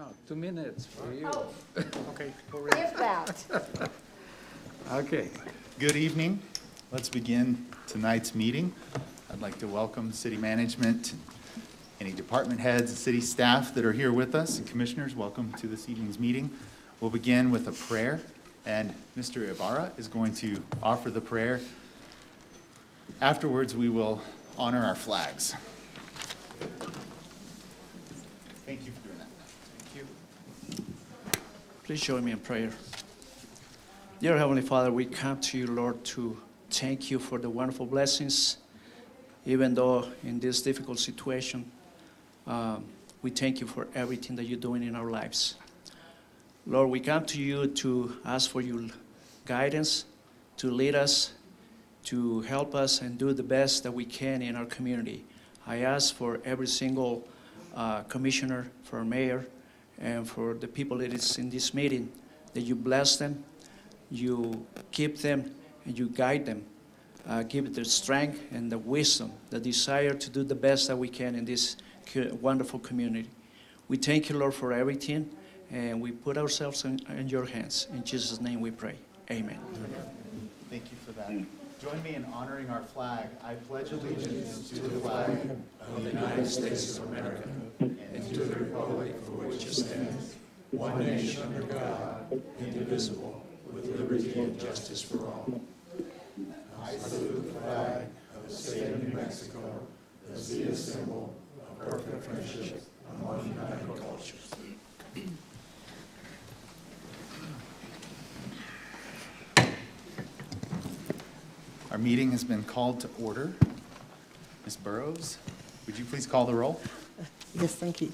No, 2 minutes for you. Oh, Okay. if that. Okay. Good evening. Let's begin tonight's meeting. I'd like to welcome city management, any department heads, and city staff that are here with us, and commissioners, welcome to this evening's meeting. We'll begin with a prayer, and Mr. Ibarra is going to offer the prayer. Afterwards, we will honor our flags. Thank you for doing that. Thank you. Please join me in prayer. Dear Heavenly Father, we come to you, Lord, to thank you for the wonderful blessings. Even though in this difficult situation, we thank you for everything that you're doing in our lives. Lord, we come to you to ask for your guidance, to lead us, to help us and do the best that we can in our community. I ask for every single commissioner, for mayor, and for the people that is in this meeting, that you bless them, you keep them, and you guide them. Give it the strength and the wisdom, the desire to do the best that we can in this wonderful community. We thank you, Lord, for everything, and we put ourselves in your hands. In Jesus' name we pray. Amen. Thank you for that. Join me in honoring our flag. I pledge allegiance to the flag Of the United States of America, and to the republic for which it stands, one nation under God, indivisible, with liberty and justice for all. I salute the flag of the state of New Mexico as the symbol of perfect friendship among united cultures. Our meeting has been called to order. Ms. Burrows, would you please call the roll? Yes, thank you.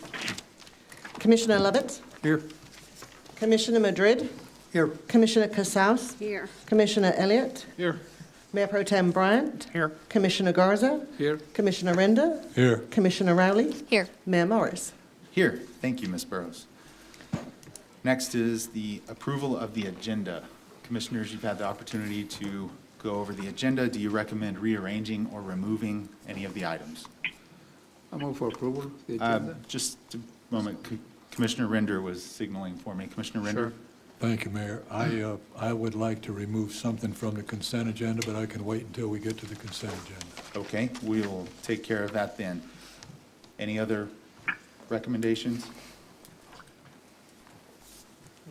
Commissioner Lovett? Here. Commissioner Madrid? Here. Commissioner Casals? Here. Commissioner Elliott? Here. Mayor Pro Tem Bryant? Here. Commissioner Garza? Here. Commissioner Renda? Here. Commissioner Rowley? Here. Mayor Morris? Here. Thank you, Ms. Burrows. Next is the approval of the agenda. Commissioners, you've had the opportunity to go over the agenda. Do you recommend rearranging or removing any of the items? I move for approval of the agenda. Just a moment. Commissioner Render was signaling for me. Commissioner Render? Sure. Thank you, Mayor. I would like to remove something from the consent agenda, but I can wait until we get to the consent agenda. Okay, we'll take care of that then. Any other recommendations?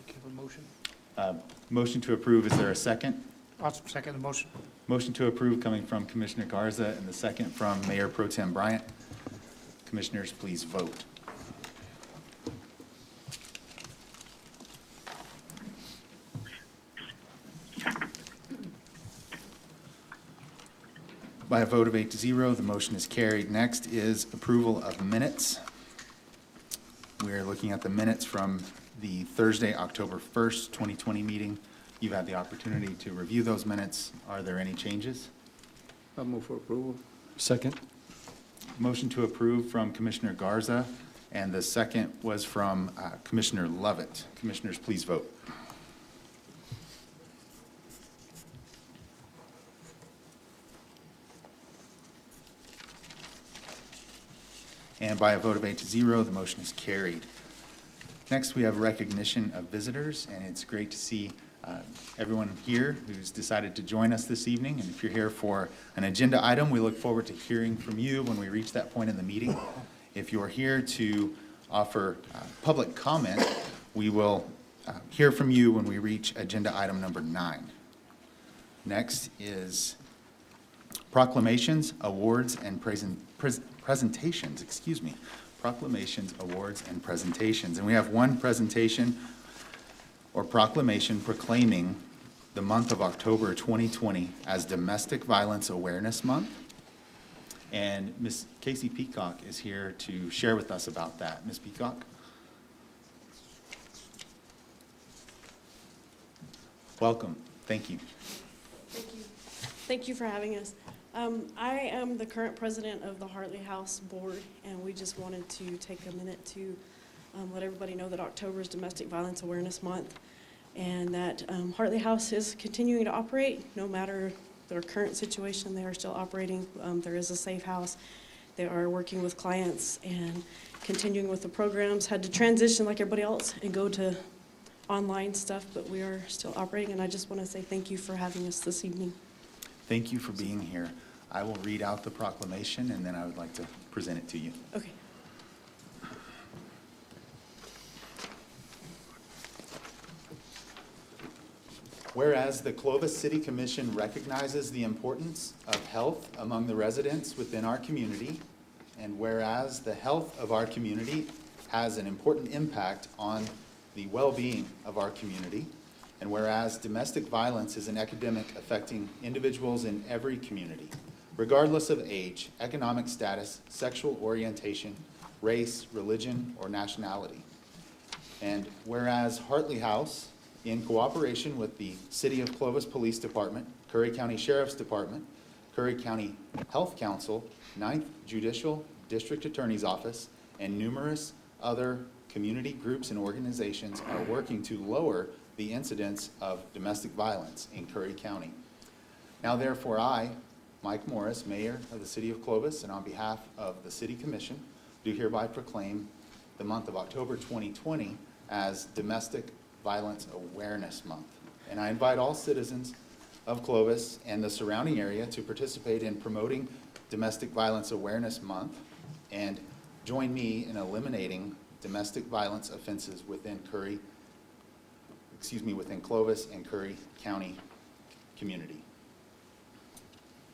Give a motion. Motion to approve, is there a second? I'll second the motion. Motion to approve coming from Commissioner Garza and the second from Mayor Pro Tem Bryant. Commissioners, please vote. By a vote of 8-0, the motion is carried. Next is approval of minutes. We are looking at the minutes from the Thursday, October 1st, 2020 meeting. You've had the opportunity to review those minutes. Are there any changes? I move for approval. Second? Motion to approve from Commissioner Garza, and the second was from Commissioner Lovett. Commissioners, please vote. And by a vote of 8-0, the motion is carried. Next, we have recognition of visitors, and it's great to see everyone here who's decided to join us this evening. And if you're here for an agenda item, we look forward to hearing from you when we reach that point in the meeting. If you're here to offer public comment, we will hear from you when we reach agenda item number 9. Next is proclamations, awards, and presentations, excuse me. Proclamations, awards, and presentations. And we have one presentation or proclamation proclaiming the month of October 2020 as Domestic Violence Awareness Month. And Ms. Casey Peacock is here to share with us about that. Ms. Peacock? Welcome. Thank you. Thank you. Thank you for having us. I am the current president of the Hartley House Board, and we just wanted to take a minute to let everybody know that October is Domestic Violence Awareness Month, and that Hartley House is continuing to operate no matter their current situation. They are still operating. There is a safe house. They are working with clients, and continuing with the programs. Had to transition like everybody else and go to online stuff, but we are still operating, and I just want to say thank you for having us this evening. Thank you for being here. I will read out the proclamation, and then I would like to present it to you. Okay. Whereas the Clovis City Commission recognizes the importance of health among the residents within our community, and whereas the health of our community has an important impact on the well-being of our community, and whereas domestic violence is an epidemic affecting individuals in every community, regardless of age, economic status, sexual orientation, race, religion, or nationality. And whereas Hartley House, in cooperation with the City of Clovis Police Department, Curry County Sheriff's Department, Curry County Health Council, 9th Judicial District Attorney's Office, and numerous other community groups and organizations are working to lower the incidence of domestic violence in Curry County. Now therefore I, Mike Morris, Mayor of the City of Clovis, and on behalf of the City Commission, do hereby proclaim the month of October 2020 as Domestic Violence Awareness Month. And I invite all citizens of Clovis and the surrounding area to participate in promoting Domestic Violence Awareness Month and join me in eliminating domestic violence offenses within within Clovis and Curry County community.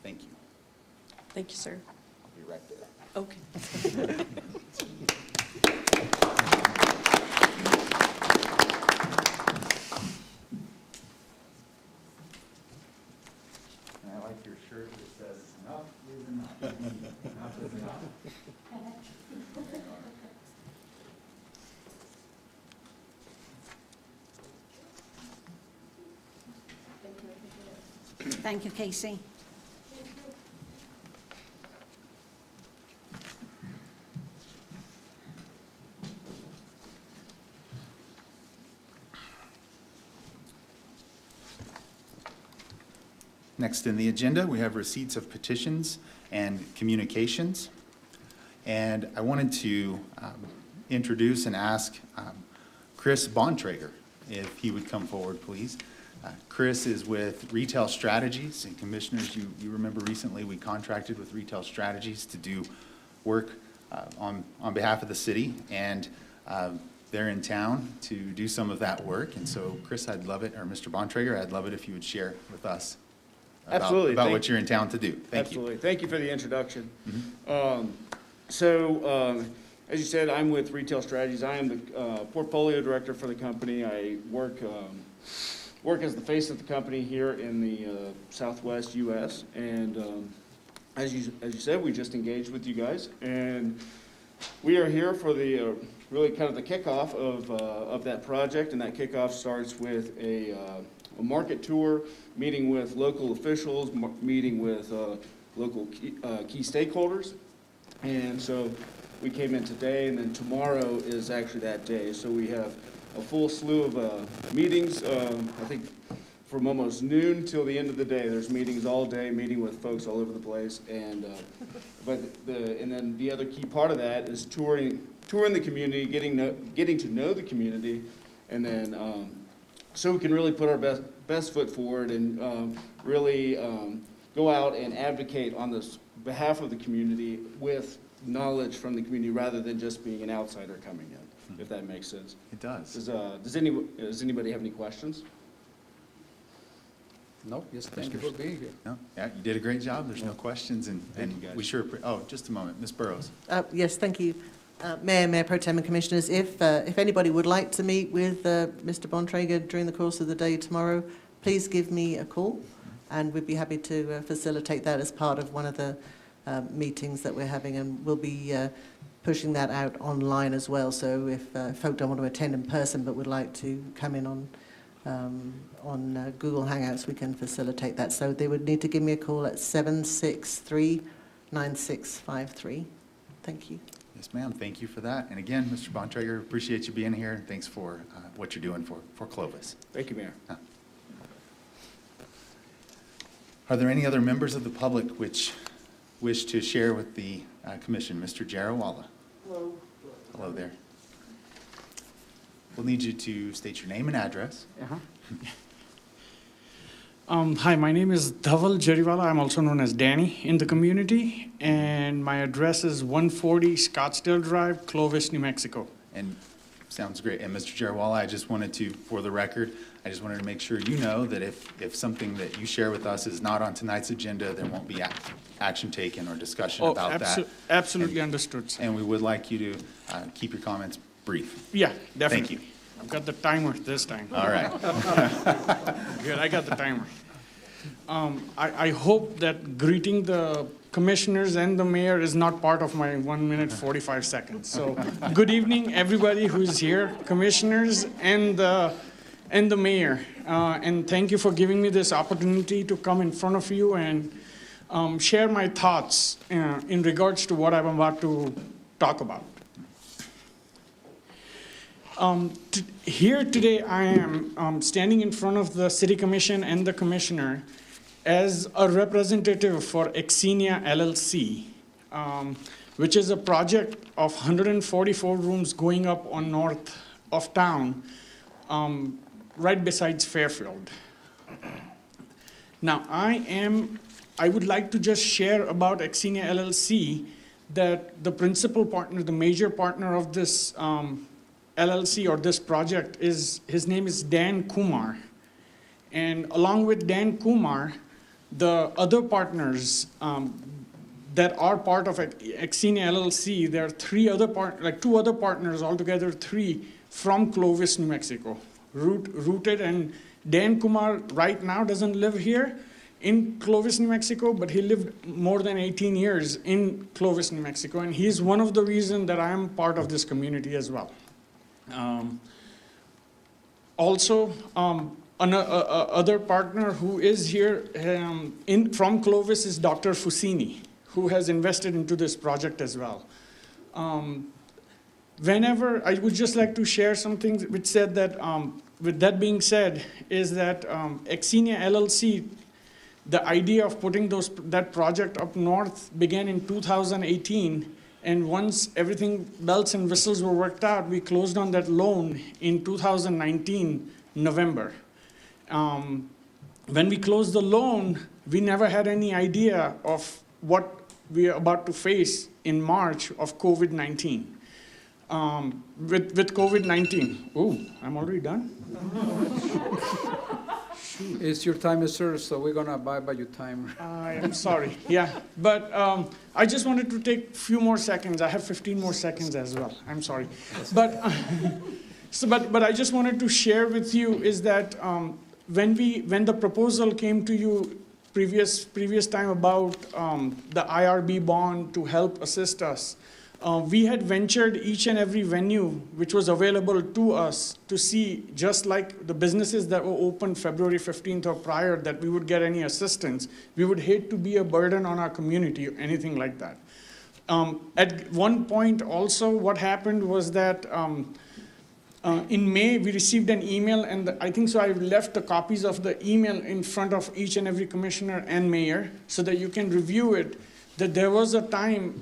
Thank you. Thank you, sir. I'll be right there. Okay. And I like your shirt that says, enough is enough. Enough is enough. Thank you, Casey. Next in the agenda, we have receipts of petitions and communications. And I wanted to introduce and ask Chris Bontrager if he would come forward, please. Chris is with Retail Strategies, and commissioners, you remember recently we contracted with Retail Strategies to do work on behalf of the city, and they're in town to do some of that work. And so Chris, I'd love it, or Mr. Bontrager, I'd love it if you would share with us Absolutely. about Thank- what you're in town to do. Thank you. Absolutely. Thank you for the introduction. Mhm. As you said, I'm with Retail Strategies. I am the portfolio director for the company. I work as the face of the company here in the Southwest U.S. And as you said, we just engaged with you guys, and we are here for the really kind of the kickoff of that project. And that kickoff starts with a market tour, meeting with local officials, meeting with local key stakeholders. And so we came in today, and then tomorrow is actually that day. So we have a full slew of meetings, I think from almost noon till the end of the day. There's meetings all day, meeting with folks all over the place. And and then the other key part of that is touring the community, getting to know the community, and then so we can really put our best foot forward and really go out and advocate on the behalf of the community with knowledge from the community rather than just being an outsider coming in, if that makes sense. It does. Does anybody have any questions? Nope, just thank you for being here. No? Yeah, you did a great job. There's no questions, and Thank you, guys. we sure, just a moment. Ms. Burrows. Yes, thank you. Mayor Pro Tem and Commissioners, if anybody would like to meet with Mr. Bontrager during the course of the day tomorrow, please give me a call, and we'd be happy to facilitate that as part of one of the meetings that we're having, and we'll be pushing that out online as well. So if folk don't want to attend in person but would like to come in on Google Hangouts, we can facilitate that. So they would need to give me a call at 763-9653. Thank you. Yes, ma'am. Thank you for that. And again, Mr. Bontrager, appreciate you being here, and thanks for what you're doing for Clovis. Thank you, Mayor. Are there any other members of the public which wish to share with the commission? Mr. Jarawala. Hello. Hello there. We'll need you to state your name and address. Hi, my name is Dhaval Jariwala. I'm also known as Danny in the community, and my address is 140 Scottsdale Drive, Clovis, New Mexico. And sounds great. And Mr. Jarawala, I just wanted to, for the record, I just wanted to make sure you know that if something that you share with us is not on tonight's agenda, there won't be action taken or discussion about that. Absolutely understood, sir. And we would like you to keep your comments brief. Yeah, definitely. Thank you. I've got the timer this time. All right. Good, I got the timer. I hope that greeting the commissioners and the mayor is not part of my 1 minute 45 seconds. So, good evening, everybody who's here, commissioners and the mayor. And thank you for giving me this opportunity to come in front of you and share my thoughts in regards to what I'm about to talk about. Here today I am standing in front of the City Commission and the Commissioner as a representative for Exenia LLC, which is a project of 144 rooms going up on north of town, right besides Fairfield. Now I would like to just share about Exenia LLC that the principal partner, the major partner of this LLC or this project his name is Dan Kumar. And along with Dan Kumar, the other partners that are part of Exenia LLC, there are two other partners, altogether three, from Clovis, New Mexico, rooted. And Dan Kumar right now doesn't live here in Clovis, New Mexico, but he lived more than 18 years in Clovis, New Mexico, and he's one of the reasons that I am part of this community as well. Other partner who is here from Clovis is Dr. Fusini, who has invested into this project as well. Whenever I would just like to share something which said that, with that being said, is that Exenia LLC, the idea of putting that project up north began in 2018. And once everything, bells and whistles were worked out, we closed on that loan in 2019, November. When we closed the loan, we never had any idea of what we are about to face in March of COVID-19. With COVID-19, I'm already done? It's your time, sir, so we're gonna abide by your timer. I am sorry, yeah. But I just wanted to take a few more seconds. I have 15 more seconds as well. I'm sorry. But, but I just wanted to share with you is that when the proposal came to you previous time about the IRB bond to help assist us, we had ventured each and every venue which was available to us to see, just like the businesses that were open February 15th or prior, that we would get any assistance. We would hate to be a burden on our community or anything like that. At one point also what happened was that in May we received an email, and I think so I left the copies of the email in front of each and every commissioner and mayor so that you can review it, that there was a time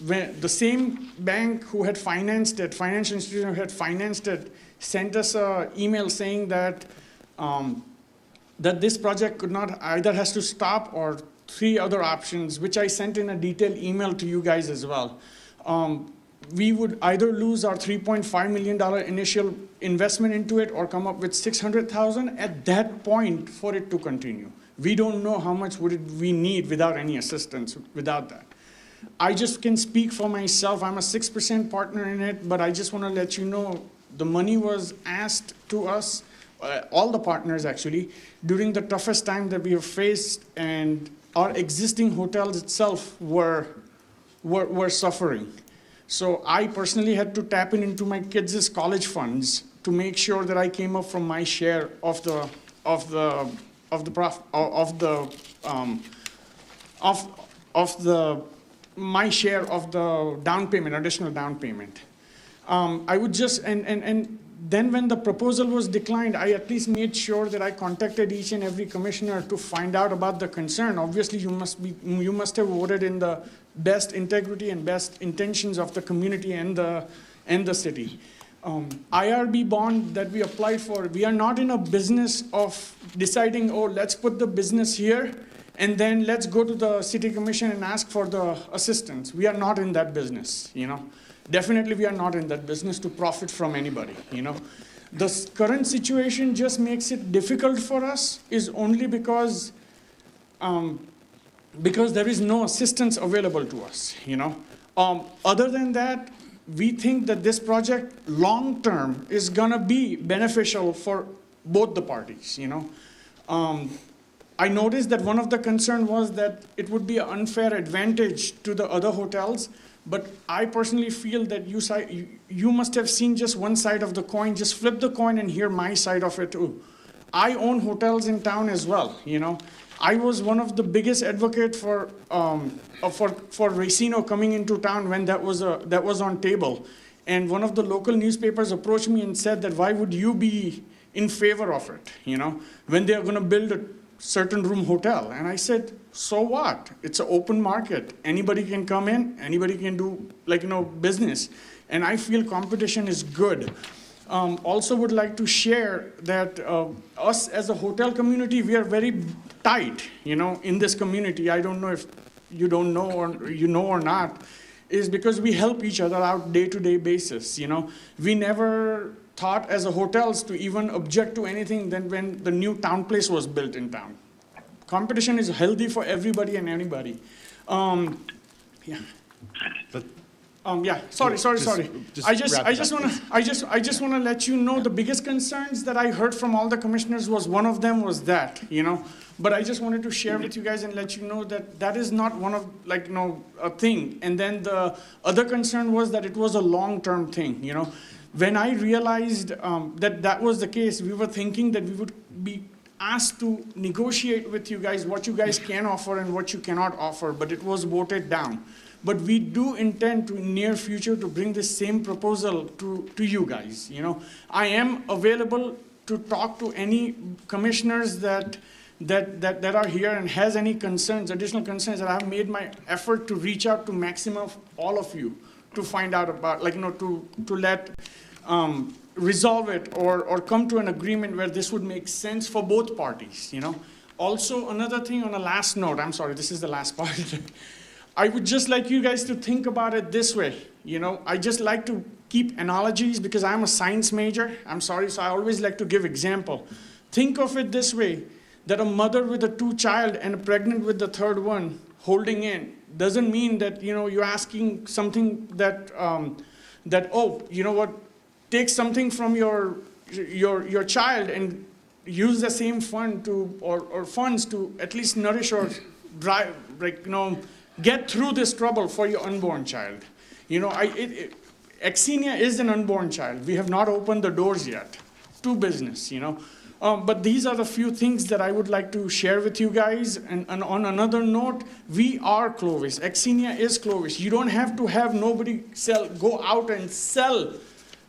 when the same bank who had financed it, financial institution who had financed it, sent us an email saying that that this project could not, either has to stop or three other options, which I sent in a detailed email to you guys as well. We would either lose our $3.5 million initial investment into it or come up with $600,000 at that point for it to continue. We don't know how much would we need without any assistance, without that. I just can speak for myself. I'm a 6% partner in it, but I just want to let you know the money was asked to us, all the partners actually, during the toughest time that we have faced, and our existing hotels itself were suffering. So I personally had to tap into my kids' college funds to make sure that I came up from my share of my share of the down payment, additional down payment. I would just, and then when the proposal was declined, I at least made sure that I contacted each and every commissioner to find out about the concern. Obviously, you must have voted in the best integrity and best intentions of the community and the city. IRB bond that we applied for, we are not in a business of deciding, oh, let's put the business here and then let's go to the city commission and ask for the assistance. We are not in that business, you know. Definitely we are not in that business to profit from anybody, you know. The current situation just makes it difficult for us is only because there is no assistance available to us, you know. Other than that, we think that this project long-term is gonna be beneficial for both the parties, you know. I noticed that one of the concern was that it would be an unfair advantage to the other hotels, but I personally feel that you must have seen just one side of the coin. Just flip the coin and hear my side of it too. I own hotels in town as well, you know. I was one of the biggest advocate for Racino coming into town when that was on table. And one of the local newspapers approached me and said that why would you be in favor of it, you know, when they're gonna build a certain room hotel. And I said, so what? It's an open market. Anybody can come in, anybody can do business. And I feel competition is good. Also would like to share that us as a hotel community, we are very tight, you know, in this community. I don't know if you don't know or you know or not, is because we help each other out day-to-day basis, you know. We never thought as a hotels to even object to anything than when the new town place was built in town. Competition is healthy for everybody and anybody. Yeah. But Yeah, sorry. just I just wrap it up, wanna let you know the biggest concerns that I heard from all the commissioners was one of them was that, you know. But I just wanted to share with you guys and let you know that that is not one of a thing. And then the other concern was that it was a long-term thing, you know. When I realized that was the case, we were thinking that we would be asked to negotiate with you guys what you guys can offer and what you cannot offer, but it was voted down. But we do intend to, in near future, to bring this same proposal to you guys, you know. I am available to talk to any commissioners that are here and has any concerns, additional concerns, that I've made my effort to reach out to maximum of all of you to find out about, to let resolve it or come to an agreement where this would make sense for both parties, you know. Also, another thing on a last note, I'm sorry, this is the last part. I would just like you guys to think about it this way, you know. I just like to keep analogies because I'm a science major. I'm sorry, so I always like to give example. Think of it this way, that a mother with a 2 child and pregnant with the 3rd one holding in doesn't mean that, you know, you're asking something that, oh, you know what, take something from your child and use the same fund to, or funds to at least nourish or drive, get through this trouble for your unborn child. You know, Xenia is an unborn child. We have not opened the doors yet to business, you know. But these are the few things that I would like to share with you guys. And on another note, we are Clovis. Xenia is Clovis. You don't have to have nobody go out and sell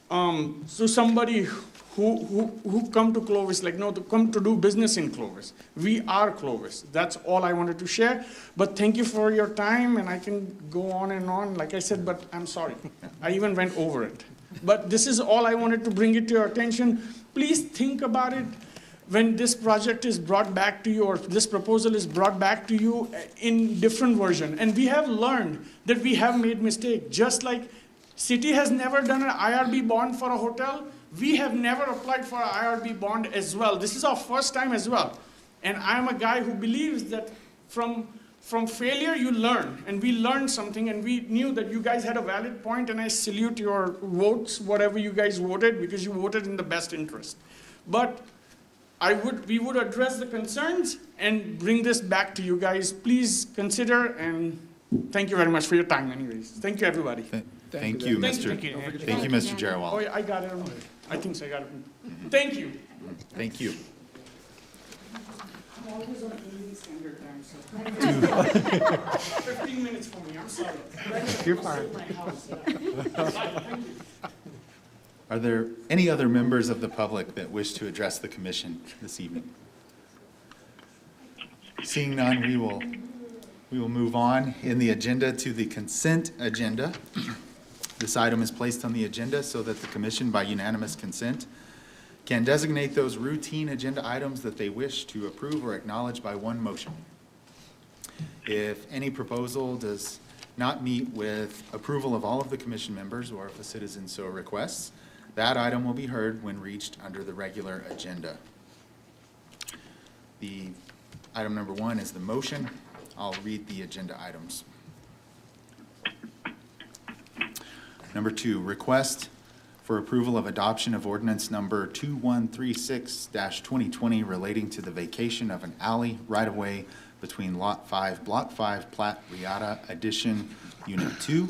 to somebody who come to Clovis, to come to do business in Clovis. We are Clovis. That's all I wanted to share. But thank you for your time, and I can go on and on, like I said, but I'm sorry. I even went over it. But this is all I wanted to bring it to your attention. Please think about it when this project is brought back to you, or this proposal is brought back to you in different version. And we have learned that we have made mistake. Just like city has never done an IRB bond for a hotel, we have never applied for an IRB bond as well. This is our first time as well. And I'm a guy who believes that from failure you learn. And we learned something, and we knew that you guys had a valid point, and I salute your votes, whatever you guys voted, because you voted in the best interest. But we would address the concerns and bring this back to you guys. Please consider, and thank you very much for your time anyways. Thank you, everybody. Thank you, Mr. Jarawal. Oh, yeah, I got it. I think so, I got it. Thank you. Thank you. I'm always on Indian Standard Time, so 15 minutes for me, I'm sorry. You're fine. Are there any other members of the public that wish to address the commission this evening? Seeing none, we will We will move on in the agenda to the consent agenda. This item is placed on the agenda so that the commission, by unanimous consent, can designate those routine agenda items that they wish to approve or acknowledge by one motion. If any proposal does not meet with approval of all of the commission members, or if a citizen so requests, that item will be heard when reached under the regular agenda. The item number 1 is the motion. I'll read the agenda items. Number 2, request for approval of adoption of ordinance number 2136-2020 relating to the vacation of an alley right-of-way between Lot 5, Block 5, Plat Riata Addition, Unit 2.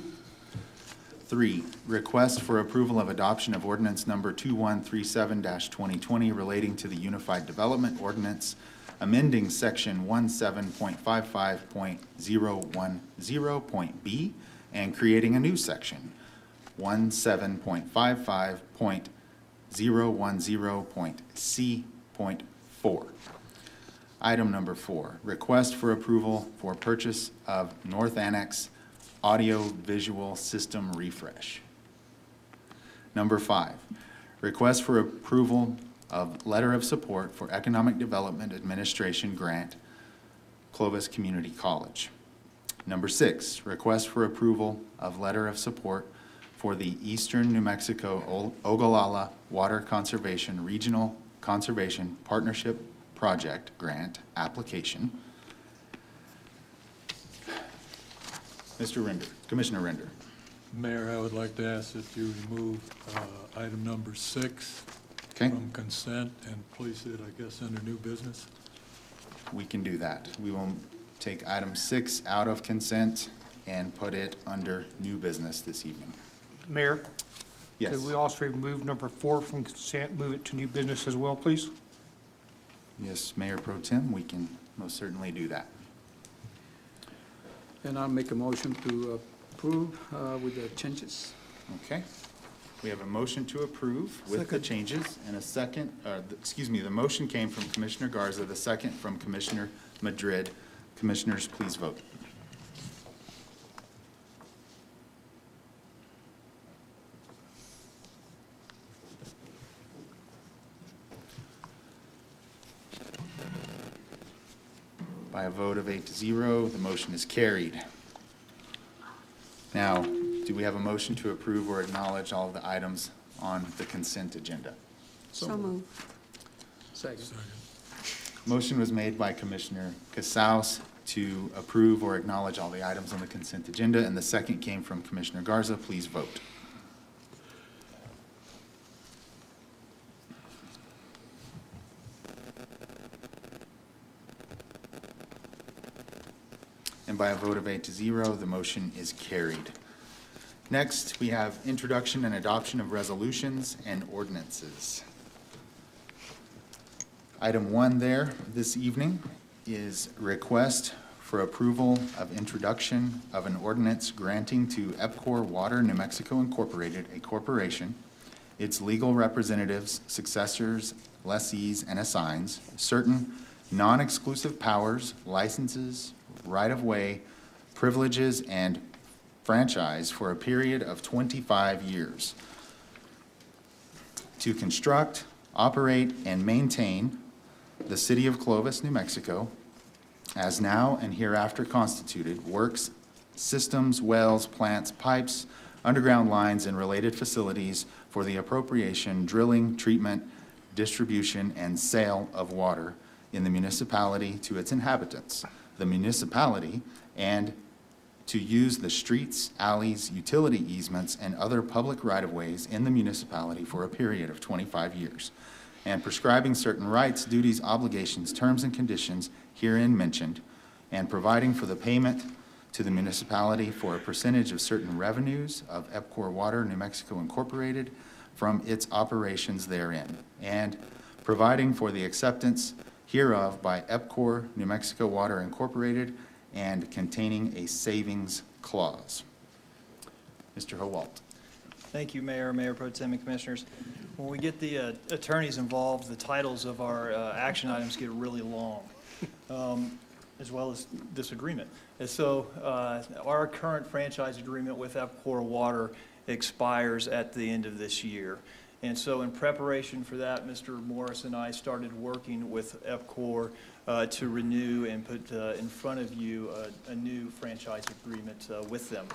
3, request for approval of adoption of ordinance number 2137-2020 relating to the Unified Development Ordinance, amending section 17.55.010.b and creating a new section, 17.55.010.c.4. Item number 4, request for approval for purchase of North Annex audio-visual system refresh. Number 5, request for approval of letter of support for Economic Development Administration grant, Clovis Community College. Number 6, request for approval of letter of support for the Eastern New Mexico Ogallala Water Conservation Regional Conservation Partnership Project grant application. Mr. Render, Commissioner Render. Mayor, I would like to ask that you remove item number 6 Okay, from consent and place it, I guess, under new business. we can do that. We will take item 6 out of consent and put it under new business this evening. Mayor? Yes. Could we also remove number 4 from consent, move it to new business as well, please? Yes, Mayor Pro Tem, we can most certainly do that. And I'll make a motion to approve with the changes. Okay. We have a motion to approve with the changes and a second, the motion came from Commissioner Garza, the second from Commissioner Madrid. Commissioners, please vote. By a vote of 8-0, the motion is carried. Now, do we have a motion to approve or acknowledge all of the items on the consent agenda? So moved. Second. Motion was made by Commissioner Casals to approve or acknowledge all the items on the consent agenda, and the second came from Commissioner Garza. Please vote. And by a vote of 8-0, the motion is carried. Next, we have introduction and adoption of resolutions and ordinances. Item 1 there this evening is request for approval of introduction of an ordinance granting to EPCOR Water New Mexico Incorporated, a corporation, its legal representatives, successors, lessees, and assigns certain non-exclusive powers, licenses, right-of-way, privileges, and franchise for a period of 25 years to construct, operate, and maintain the city of Clovis, New Mexico, as now and hereafter constituted, works, systems, wells, plants, pipes, underground lines, and related facilities for the appropriation, drilling, treatment, distribution, and sale of water in the municipality to its inhabitants, the municipality, and to use the streets, alleys, utility easements, and other public right-of-ways in the municipality for a period of 25 years, and prescribing certain rights, duties, obligations, terms, and conditions herein mentioned, and providing for the payment to the municipality for a percentage of certain revenues of EPCOR Water New Mexico Incorporated from its operations therein, and providing for the acceptance hereof by EPCOR New Mexico Water Incorporated and containing a savings clause. Mr. Howalt. Thank you, Mayor, Mayor Pro Tem, and Commissioners. When we get the attorneys involved, the titles of our action items get really long. as well as this agreement. And so our current franchise agreement with EPCOR Water expires at the end of this year. And so in preparation for that, Mr. Morris and I started working with EPCOR to renew and put in front of you a new franchise agreement with them.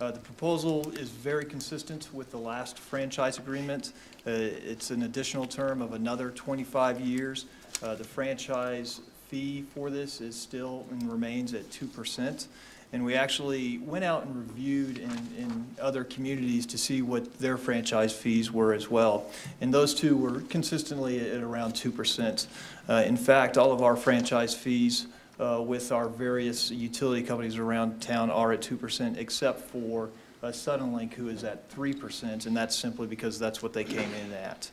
The proposal is very consistent with the last franchise agreement. It's an additional term of another 25 years. The franchise fee for this is still and remains at 2%. And we actually went out and reviewed in other communities to see what their franchise fees were as well. And those two were consistently at around 2%. In fact, all of our franchise fees with our various utility companies around town are at 2%, except for Suddenlink, who is at 3%, and that's simply because that's what they came in at.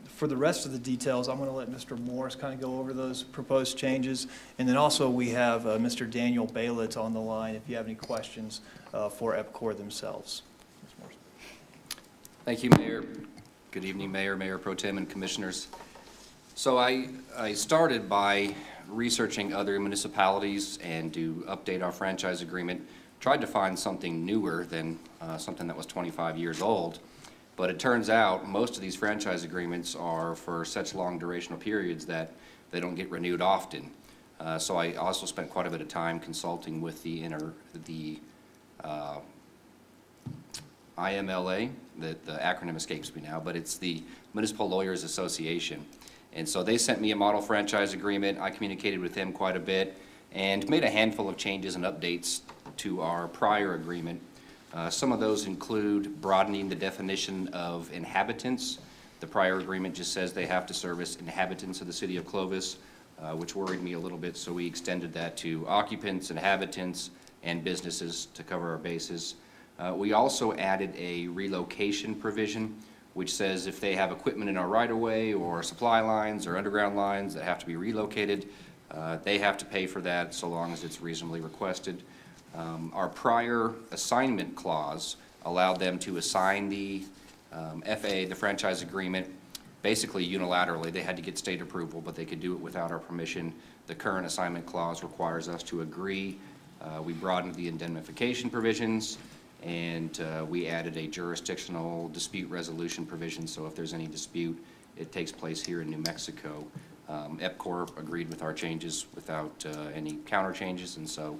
For the rest of the details, I'm going to let Mr. Morris kind of go over those proposed changes. And then also we have Mr. Daniel Baylitz on the line if you have any questions for EPCOR themselves. Mr. Morris. Thank you, Mayor. Good evening, Mayor, Mayor Pro Tem, and Commissioners. So I started by researching other municipalities and to update our franchise agreement. Tried to find something newer than something that was 25 years old. But it turns out most of these franchise agreements are for such long durational periods that they don't get renewed often. So I also spent quite a bit of time consulting with the IMLA, the acronym escapes me now, but it's the Municipal Lawyers Association. And so they sent me a model franchise agreement. I communicated with them quite a bit and made a handful of changes and updates to our prior agreement. Some of those include broadening the definition of inhabitants. The prior agreement just says they have to service inhabitants of the city of Clovis, which worried me a little bit, so we extended that to occupants, inhabitants, and businesses to cover our bases. We also added a relocation provision, which says if they have equipment in our right-of-way or supply lines or underground lines that have to be relocated, they have to pay for that so long as it's reasonably requested. Our prior assignment clause allowed them to assign the FA, the franchise agreement, basically unilaterally. They had to get state approval, but they could do it without our permission. The current assignment clause requires us to agree. We broadened the indemnification provisions, and we added a jurisdictional dispute resolution provision, so if there's any dispute, it takes place here in New Mexico. EPCOR agreed with our changes without any counter changes, and so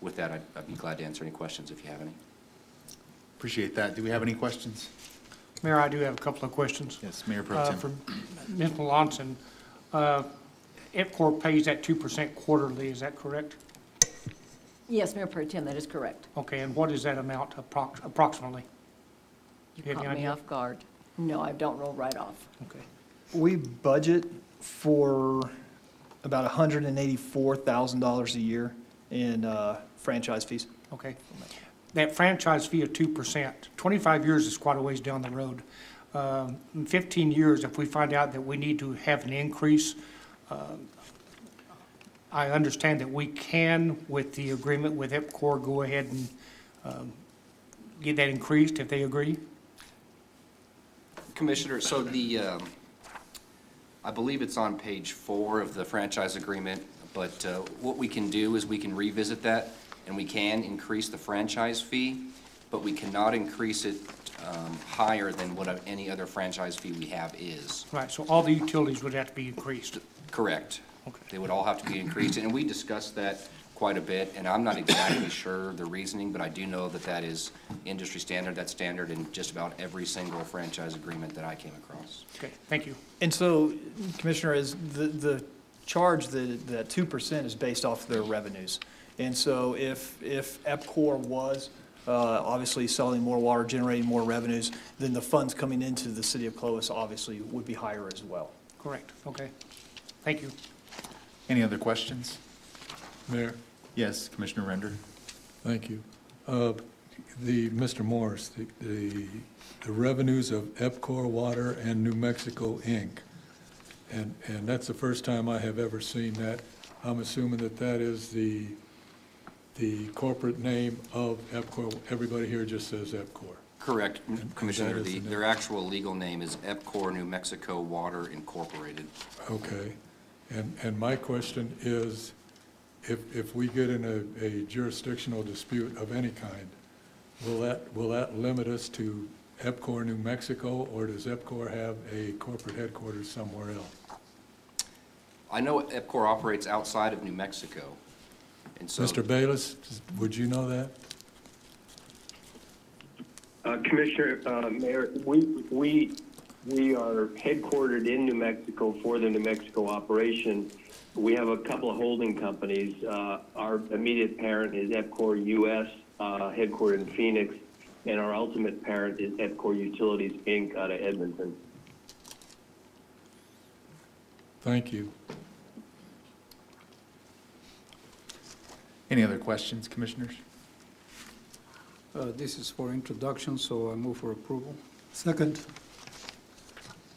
with that, I'd be glad to answer any questions if you have any. Appreciate that. Do we have any questions? Mayor, I do have a couple of questions. Yes, Mayor Pro Tem. For Ms. Melanson, EPCOR pays that 2% quarterly, is that correct? Yes, Mayor Pro Tem, that is correct. Okay, and what is that amount approximately? You You have any caught me idea? off guard. No, I don't roll right off. Okay. We budget for about $184,000 a year in franchise fees. Okay. That franchise fee of 2%, 25 years is quite a ways down the road. In 15 years, if we find out that we need to have an increase, I understand that we can, with the agreement with EPCOR, go ahead and get that increased if they agree. Commissioner, so I believe it's on page 4 of the franchise agreement, but what we can do is we can revisit that, and we can increase the franchise fee, but we cannot increase it higher than what any other franchise fee we have is. Right, so all the utilities would have to be increased. Correct. Okay. They would all have to be increased, and we discussed that quite a bit, and I'm not exactly sure the reasoning, but I do know that that is industry standard. That's standard in just about every single franchise agreement that I came across. Okay, thank you. And so, Commissioner, is the charge, that 2% is based off their revenues. And so if EPCOR was obviously selling more water, generating more revenues, then the funds coming into the city of Clovis obviously would be higher as well. Correct, okay. Thank you. Any other questions? Mayor, Yes, Commissioner Render. thank you. Mr. Morris, the revenues of EPCOR Water and New Mexico, Inc. And that's the first time I have ever seen that. I'm assuming that that is the corporate name of EPCOR. Everybody here just says EPCOR. Correct, Commissioner. that is Their actual legal name is EPCOR New Mexico Water Incorporated. Okay. And my question is, if we get in a jurisdictional dispute of any kind, will that limit us to EPCOR, New Mexico, or does EPCOR have a corporate headquarters somewhere else? I know EPCOR operates outside of New Mexico, and so. Mr. Bayless, would you know that? Commissioner, Mayor, we are headquartered in New Mexico for the New Mexico operation. We have a couple of holding companies. Our immediate parent is EPCOR US, headquartered in Phoenix, and our ultimate parent is EPCOR Utilities, Inc., out of Edmonton. Thank you. Any other questions, commissioners? This is for introduction, so I move for approval. Second.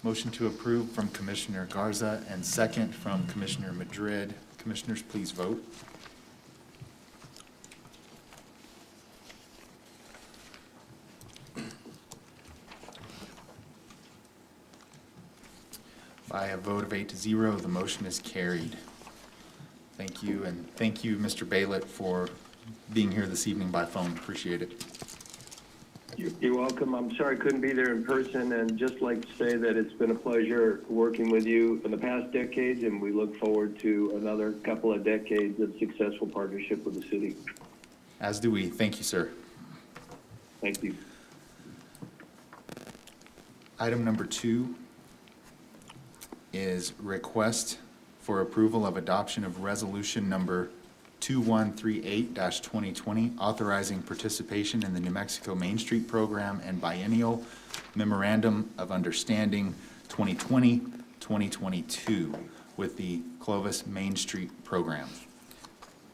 Motion to approve from Commissioner Garza and second from Commissioner Madrid. Commissioners, please vote. By a vote of 8-0, the motion is carried. Thank you, and thank you, Mr. Baylett, for being here this evening by phone. Appreciate it. You're welcome. I'm sorry I couldn't be there in person, and just like to say that it's been a pleasure working with you in the past decades, and we look forward to another couple of decades of successful partnership with the city. As do we. Thank you, sir. Thank you. Item number 2 is request for approval of adoption of resolution number 2138-2020, authorizing participation in the New Mexico Main Street Program and biennial memorandum of understanding 2020-2022 with the Clovis Main Street Program.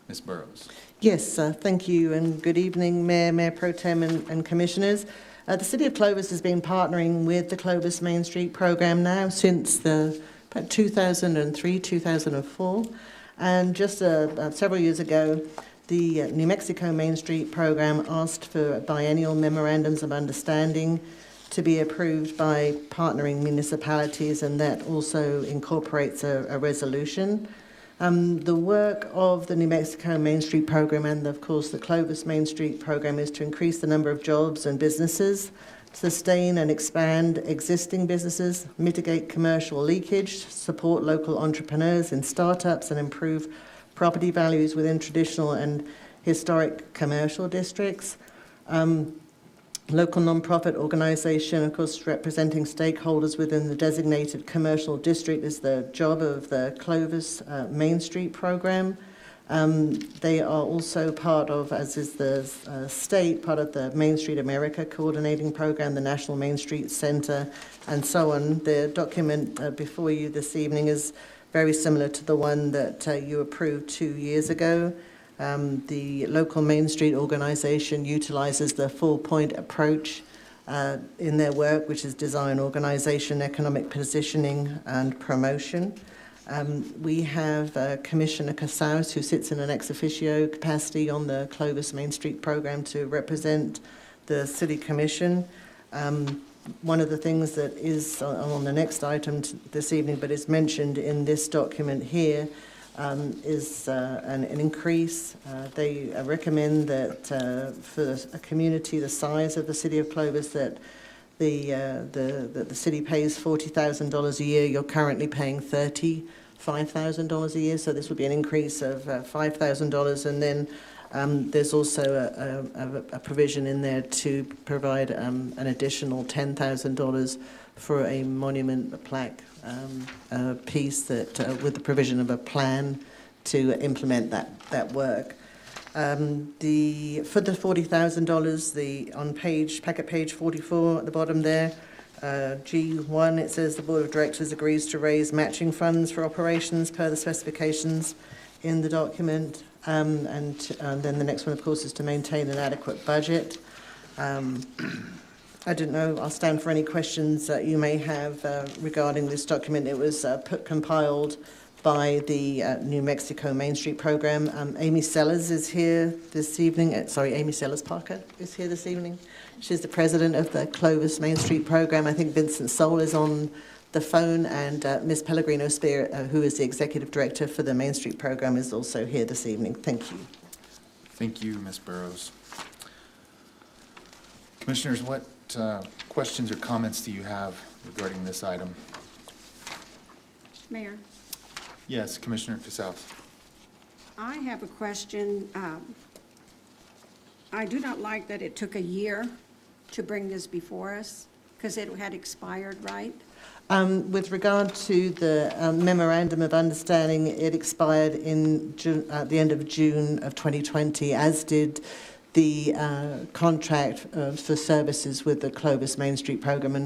Ms. Burrows. Yes, thank you, and good evening, Mayor, Mayor Pro Tem, and Commissioners. The City of Clovis has been partnering with the Clovis Main Street Program now since about 2003, 2004. And just several years ago, the New Mexico Main Street Program asked for biennial memorandums of understanding to be approved by partnering municipalities, and that also incorporates a resolution. The work of the New Mexico Main Street Program and, of course, the Clovis Main Street Program is to increase the number of jobs and businesses, sustain and expand existing businesses, mitigate commercial leakage, support local entrepreneurs in startups, and improve property values within traditional and historic commercial districts. Local nonprofit organization, of course, representing stakeholders within the designated commercial district is the job of the Clovis Main Street Program. They are also part of, as is the state, part of the Main Street America Coordinating Program, the National Main Street Center, and so on. The document before you this evening is very similar to the one that you approved 2 years ago. The local Main Street organization utilizes the 4-point approach in their work, which is design, organization, economic positioning, and promotion. We have Commissioner Casaus, who sits in an ex officio capacity on the Clovis Main Street Program to represent the City Commission. One of the things that is on the next item this evening, but is mentioned in this document here, is an increase. They recommend that for a community the size of the City of Clovis, that the city pays $40,000 a year. You're currently paying $35,000 a year, so this would be an increase of $5,000. And then there's also a provision in there to provide an additional $10,000 for a monument, a plaque piece that with the provision of a plan to implement that work. For the $40,000, on packet page 44 at the bottom there, G1, it says the Board of Directors agrees to raise matching funds for operations per the specifications in the document. And then the next one, of course, is to maintain an adequate budget. I don't know, I'll stand for any questions that you may have regarding this document. It was compiled by the New Mexico Main Street Program. Amy Sellers is here this evening. Amy Sellers-Parker is here this evening. She's the president of the Clovis Main Street Program. I think Vincent Soul is on the phone, and Ms. Pellegrino Spear, who is the Executive Director for the Main Street Program, is also here this evening. Thank you. Thank you, Ms. Burrows. Commissioners, what questions or comments do you have regarding this item? Mayor, Yes, Commissioner Casals. I have a question. I do not like that it took a year to bring this before us, because it had expired, right? With regard to the memorandum of understanding, it expired in June, at the end of June of 2020, as did the contract for services with the Clovis Main Street Program.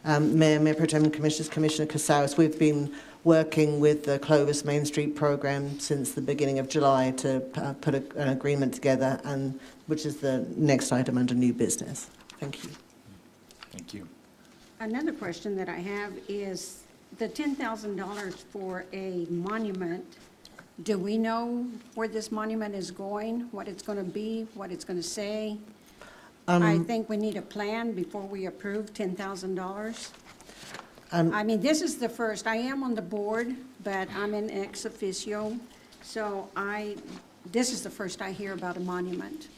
And Mayor Pro Tem and Commissioner Casals, we've been working with the Clovis Main Street Program since the beginning of July to put an agreement together, and which is the next item under new business. Thank you. Thank you. Another question that I have is the $10,000 for a monument. Do we know where this monument is going, what it's going to be, what it's going to say? I think we need a plan before we approve $10,000. I mean, this is the first. I am on the board, but I'm an ex officio, so this is the first I hear about a monument,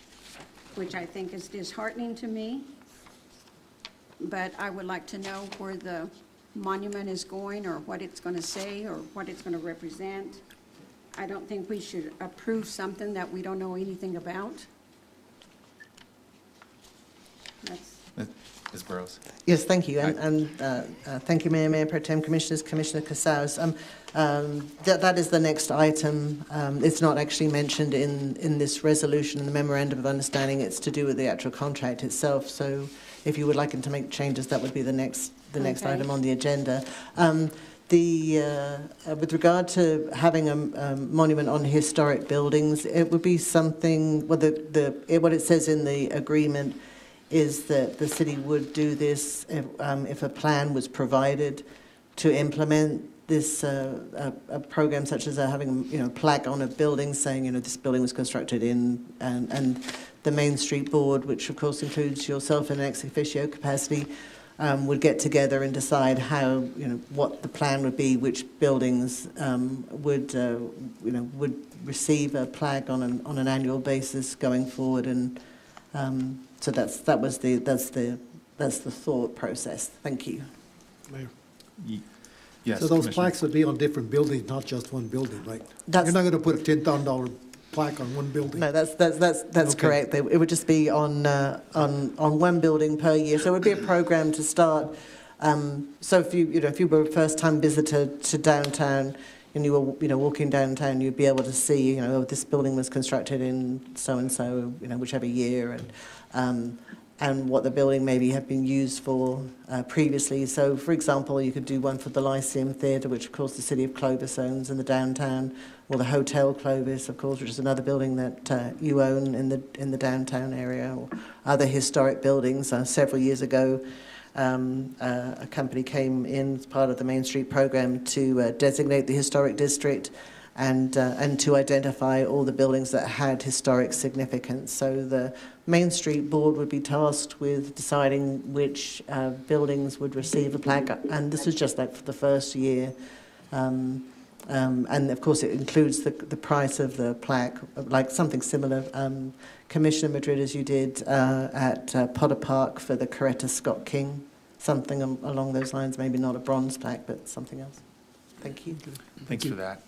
which I think is disheartening to me. But I would like to know where the monument is going, or what it's going to say, or what it's going to represent. I don't think we should approve something that we don't know anything about. That's Ms. Burrows. Yes, thank you, and thank you, Mayor Pro Tem, Commissioners, Commissioner Casals. That is the next item. It's not actually mentioned in this resolution, in the memorandum of understanding. It's to do with the actual contract itself. So, if you would like him to make changes, that would be the next Okay. item on the agenda. With regard to having a monument on historic buildings, it would be something. Well, what it says in the agreement is that the city would do this if a plan was provided to implement this a program, such as having a plaque on a building saying this building was constructed in, and the Main Street Board, which of course includes yourself in an ex officio capacity, would get together and decide how what the plan would be, which buildings would receive a plaque on an annual basis going forward, and so that's the thought process. Thank you. Mayor. Yes, So those Commissioner. plaques would be on different buildings, not just one building, right? That's- You're not going to put a $10,000 plaque on one building? No, that's Okay. correct. It would just be on one building per year. So it would be a program to start. So if you were a first-time visitor to downtown and you were walking downtown, you'd be able to see this building was constructed in so and so whichever year, and what the building maybe had been used for previously. So, for example, you could do one for the Lyceum Theatre, which of course the city of Clovis owns in the downtown, or the Hotel Clovis, of course, which is another building that you own in the downtown area, or other historic buildings. Several years ago, a company came in as part of the Main Street program to designate the historic district and to identify all the buildings that had historic significance. So the Main Street Board would be tasked with deciding which buildings would receive a plaque, and this is just like for the first year. And of course it includes the price of the plaque, like something similar, Commissioner Madrid, as you did at Potter Park for the Coretta Scott King, something along those lines, maybe not a bronze plaque, but something else. Thank you. Thanks for that.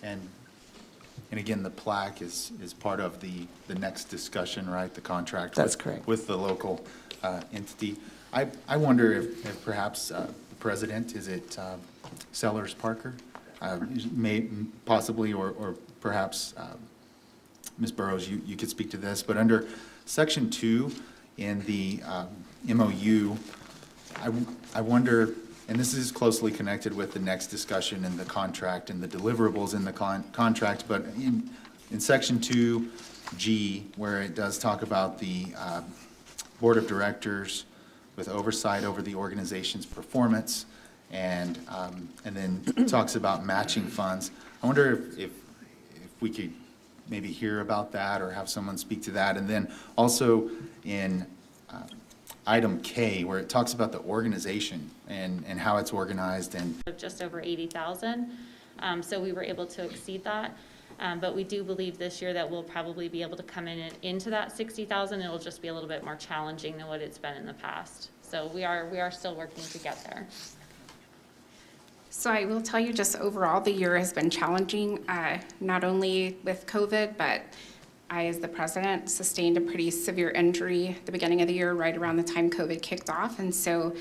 And again, the plaque is part of the next discussion, right? The contract. That's correct. With the local entity. I wonder if perhaps the president, is it Sellers Parker? May possibly, or perhaps Ms. Burrows, you could speak to this, but under Section 2 in the MOU, I wonder, and this is closely connected with the next discussion in the contract and the deliverables in the contract, but in Section 2G, where it does talk about the Board of Directors with oversight over the organization's performance, and then talks about matching funds. I wonder if we could maybe hear about that or have someone speak to that. And then also in item K, where it talks about the organization and how it's organized and Of just over 80,000, so we were able to exceed that. But we do believe this year that we'll probably be able to come into that 60,000. It'll just be a little bit more challenging than what it's been in the past. So we are still working to get there. So I will tell you, just overall, the year has been challenging, not only with COVID, but I, as the president, sustained a pretty severe injury at the beginning of the year, right around the time COVID kicked off. And so,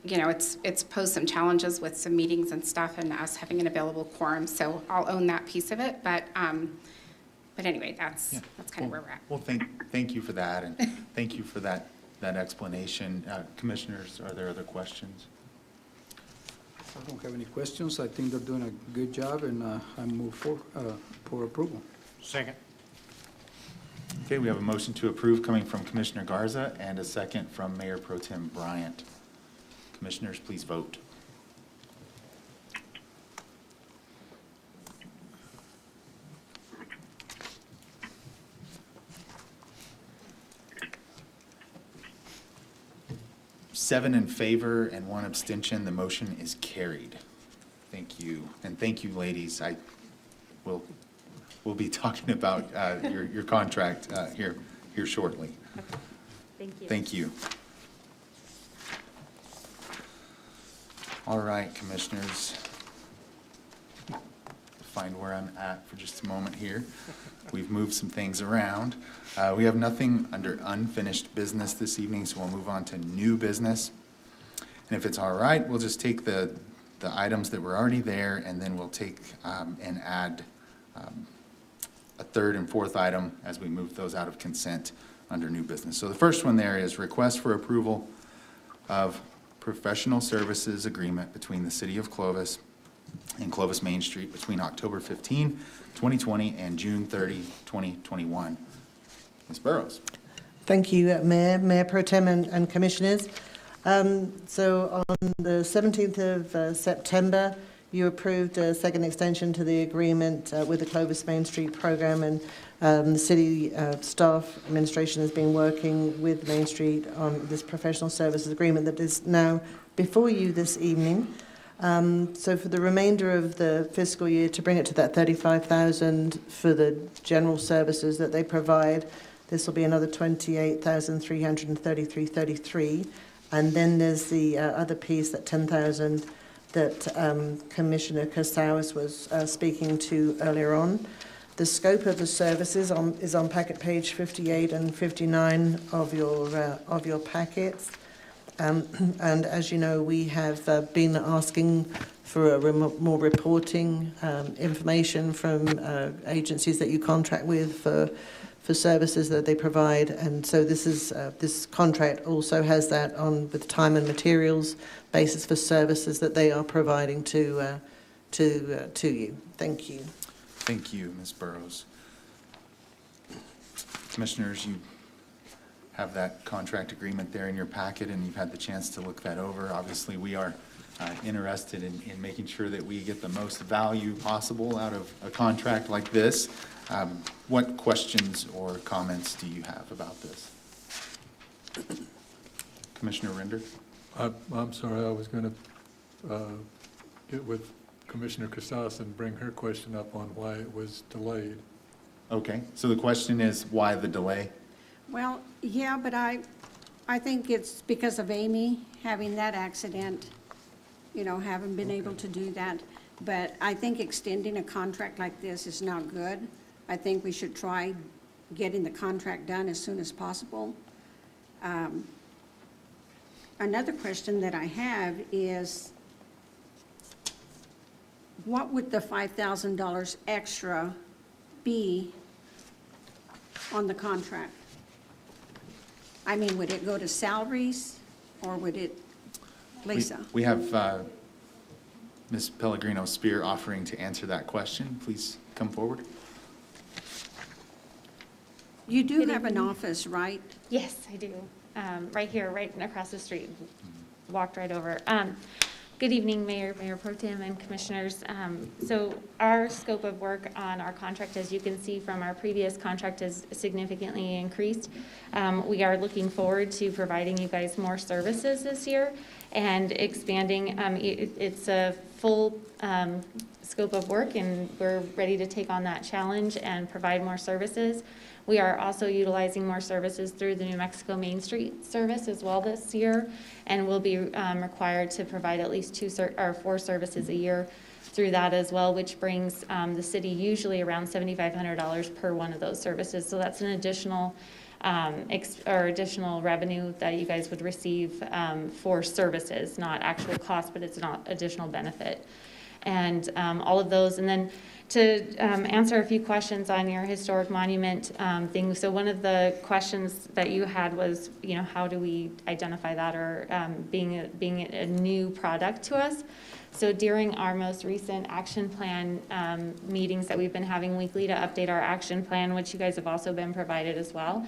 you know, it's posed some challenges with some meetings and stuff and us having an available quorum. So I'll own that piece of it. But anyway, that's kind of where we're at. Well, thank you for that, and thank you for that explanation. Commissioners, are there other questions? I don't have any questions. I think they're doing a good job, and I move for approval. Second. Okay, we have a motion to approve coming from Commissioner Garza and a second from Mayor Pro Tem Bryant. Commissioners, please vote. Seven in favor and one abstention. The motion is carried. Thank you. And thank you, ladies. We'll be talking about your contract here shortly. Thank you. Thank you. All right, commissioners. Find where I'm at for just a moment here. We've moved some things around. We have nothing under unfinished business this evening, so we'll move on to new business. And if it's all right, we'll just take the items that were already there, and then we'll take and add a third and fourth item as we move those out of consent under new business. So the first one there is request for approval of professional services agreement between the City of Clovis and Clovis Main Street between October 15, 2020 and June 30, 2021. Ms. Burrows. Thank you, Mayor Pro Tem and Commissioners. So on the 17th of September, you approved a second extension to the agreement with the Clovis Main Street program, and the city staff administration has been working with Main Street on this professional services agreement that is now before you this evening. So for the remainder of the fiscal year, to bring it to that 35,000 for the general services that they provide, this will be another 28,333.33. And then there's the other piece, that 10,000 that Commissioner Casales was speaking to earlier on. The scope of the services is on packet page 58 and 59 of your packets. And as you know, we have been asking for more reporting information from agencies that you contract with for services that they provide. And so this contract also has that on with time and materials basis for services that they are providing to you. Thank you. Thank you, Ms. Burrows. Commissioners, you have that contract agreement there in your packet, and you've had the chance to look that over. Obviously, we are interested in making sure that we get the most value possible out of a contract like this. What questions or comments do you have about this? Commissioner Rinder? I'm sorry, I was going to get with Commissioner Casas and bring her question up on why it was delayed. Okay, so the question is, why the delay? Well, yeah, but I think it's because of Amy having that accident, you know, haven't been able to do that. But I think extending a contract like this is not good. I think we should try getting the contract done as soon as possible. Another question that I have is, what would the $5,000 extra be on the contract? I mean, would it go to salaries, or would it, Lisa? We have Ms. Pellegrino-Spear offering to answer that question. Please come forward. You do have an office, right? Yes, I do. Right here, right across the street. Walked right over. Good evening, Mayor, Mayor Pro Tem, and Commissioners. So our scope of work on our contract, as you can see from our previous contract, has significantly increased. We are looking forward to providing you guys more services this year and expanding. It's a full scope of work, and we're ready to take on that challenge and provide more services. We are also utilizing more services through the New Mexico Main Street service as well this year, and we'll be required to provide at least 4 services a year through that as well, which brings the city usually around $7,500 per one of those services. So that's an additional additional revenue that you guys would receive for services, not actual cost, but it's not additional benefit. And all of those, and then to answer a few questions on your historic monument thing. So one of the questions that you had was, you know, how do we identify that, or being a new product to us? So during our most recent action plan meetings that we've been having weekly to update our action plan, which you guys have also been provided as well,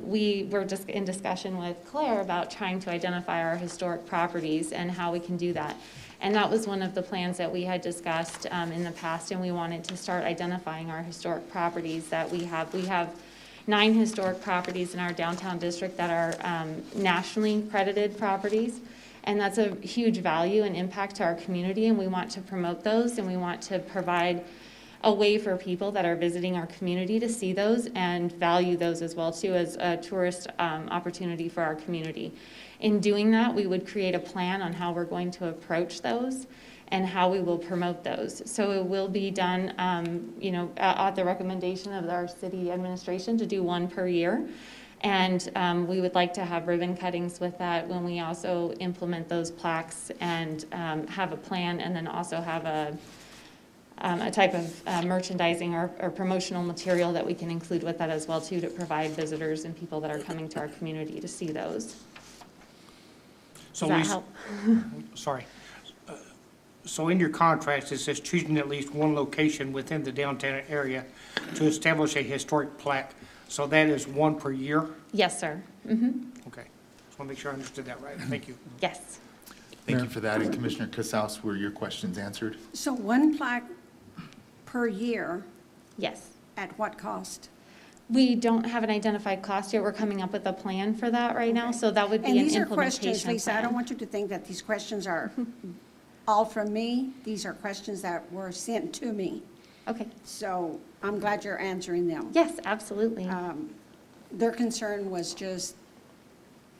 we were just in discussion with Claire about trying to identify our historic properties and how we can do that. And that was one of the plans that we had discussed in the past, and we wanted to start identifying our historic properties that we have. We have 9 historic properties in our downtown district that are nationally credited properties, and that's a huge value and impact to our community, and we want to promote those, and we want to provide a way for people that are visiting our community to see those and value those as well too, as a tourist opportunity for our community. In doing that, we would create a plan on how we're going to approach those and how we will promote those. So it will be done, you know, at the recommendation of our city administration to do 1 per year. And we would like to have ribbon cuttings with that when we also implement those plaques, and have a plan, and then also have a type of merchandising or promotional material that we can include with that as well too, to provide visitors and people that are coming to our community to see those. So Does that help? Sorry. So in your contract, it says choosing at least one location within the downtown area to establish a historic plaque. So that is 1 per year? Yes, sir. Okay. Just want to make sure I understood that right. Thank you. Yes. Thank you for that. And Commissioner Casals, were your questions answered? So 1 plaque per year, Yes. at what cost? We don't have an identified cost yet. We're coming up with a plan for that right now, so that would be And an these are questions, implementation Lisa, I don't plan. want you to think that these questions are all from me. These are questions that were sent to me. Okay. So I'm glad you're answering them. Yes, absolutely. Their concern was just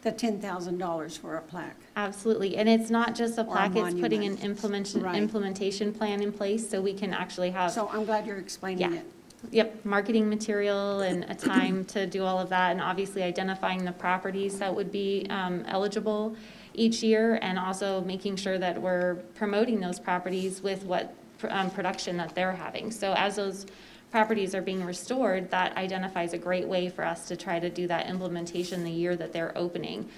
the $10,000 for a plaque. Absolutely. And it's not just a Or a plaque, it's putting an monument. Right. implementation plan in place so we can actually have. So I'm glad you're explaining it. Yep, marketing material and a time to do all of that, and obviously identifying the properties that would be eligible each year, and also making sure that we're promoting those properties with what production that they're having. So as those properties are being restored, that identifies a great way for us to try to do that implementation the year that they're opening.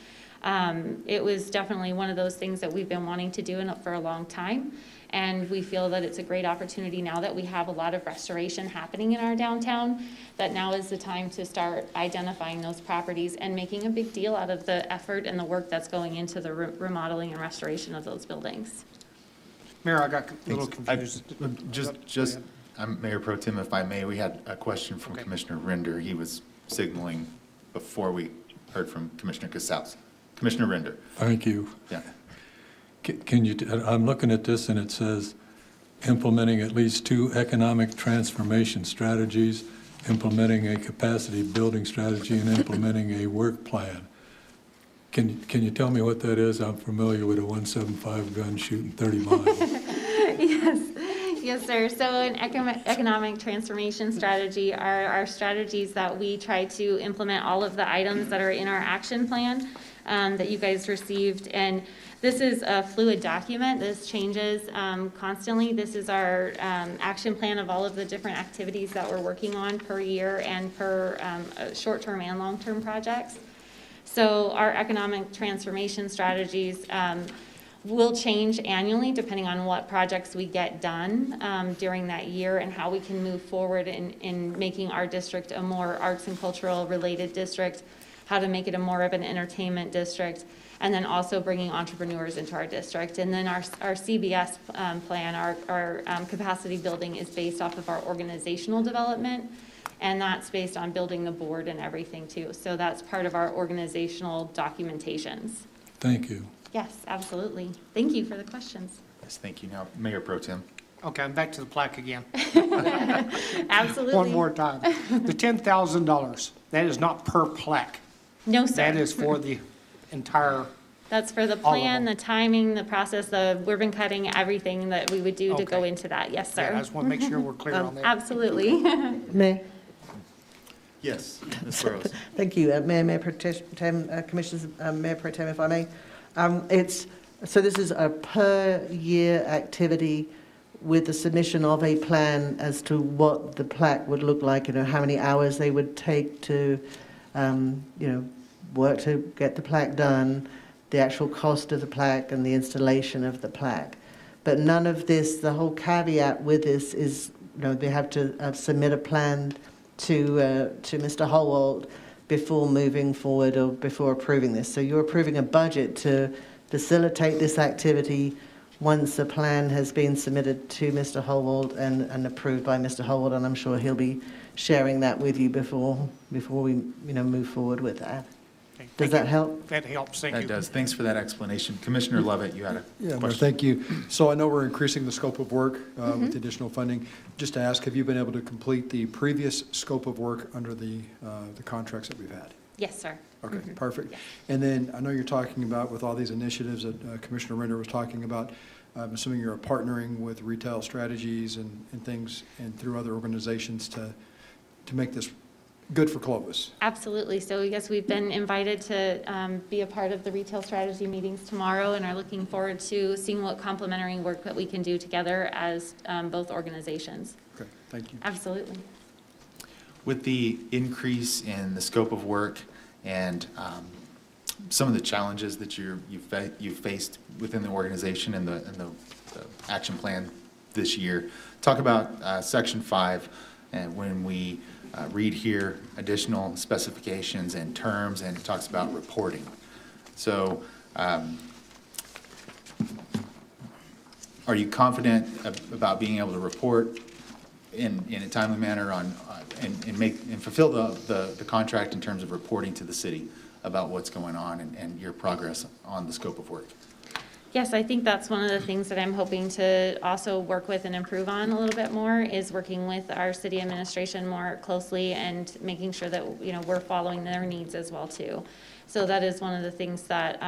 It was definitely one of those things that we've been wanting to do for a long time. And we feel that it's a great opportunity now that we have a lot of restoration happening in our downtown, that now is the time to start identifying those properties and making a big deal out of the effort and the work that's going into the remodeling and restoration of those buildings. Mayor, I got a little confused. I'm Mayor Pro Tem, if I may. We had a question from Commissioner Rinder. He was signaling before we heard from Commissioner Casals. Commissioner Rinder. Thank you. Yeah. Can you, I'm looking at this and it says implementing at least 2 economic transformation strategies, implementing a capacity building strategy, and implementing a work plan. Can you tell me what that is? I'm familiar with a .175 gun shooting 30 miles. Yes, sir. So an economic transformation strategy are strategies that we try to implement all of the items that are in our action plan that you guys received. And this is a fluid document. This changes constantly. This is our action plan of all of the different activities that we're working on per year and per short-term and long-term projects. So our economic transformation strategies will change annually depending on what projects we get done during that year and how we can move forward in making our district a more arts and cultural related district, how to make it a more of an entertainment district, and then also bringing entrepreneurs into our district. And then our CBS plan, our capacity building is based off of our organizational development, and that's based on building the board and everything too. So that's part of our organizational documentations. Thank you. Yes, absolutely. Thank you for the questions. Yes, thank you. Now, Mayor Pro Tem. Okay, I'm back to the plaque again. Absolutely. One more time. The $10,000, that is not per plaque. No, sir. That is for the entire, That's for the All of plan, them. the timing, the process, the ribbon cutting, everything that we would do to go Okay. into that. Yes, yeah, I sir. just want to make sure we're clear on that. Absolutely. Mayor? Yes, Ms. Burrows. Thank you, Mayor Pro Tem, Commissioners, Mayor Pro Tem, if I may. This is a per-year activity with the submission of a plan as to what the plaque would look like, how many hours they would take to, work to get the plaque done, the actual cost of the plaque and the installation of the plaque. But none of this, the whole caveat with this is, they have to submit a plan to Mr. Holwald before moving forward or before approving this. So you're approving a budget to facilitate this activity once the plan has been submitted to Mr. Holwald and approved by Mr. Holwald, and I'm sure he'll be sharing that with you before we move forward with that. Okay, Does thank that you. help? That helps, thank That you. does. Thanks for that explanation. Commissioner Lovett, you had a Yeah, Mayor, question. thank you. So I know we're increasing the scope of work with additional funding. Just to ask, have you been able to complete the previous scope of work under the contracts that we've had? Yes, sir. Okay, perfect. And then I know you're talking about with all these initiatives that Commissioner Renner was talking about, I'm assuming you're partnering with retail strategies and things and through other organizations to make this good for Clovis. Absolutely. So yes, we've been invited to be a part of the retail strategy meetings tomorrow and are looking forward to seeing what complementary work that we can do together as both organizations. Okay, thank you. Absolutely. With the increase in the scope of work and some of the challenges that you've faced within the organization and the action plan this year, talk about Section 5 and when we read here additional specifications and terms, and it talks about reporting. So are you confident about being able to report in a timely manner on and fulfill the contract in terms of reporting to the city about what's going on and your progress on the scope of work? Yes, I think that's one of the things that I'm hoping to also work with and improve on a little bit more is working with our city administration more closely and making sure that, we're following their needs as well too. So that is one of the things that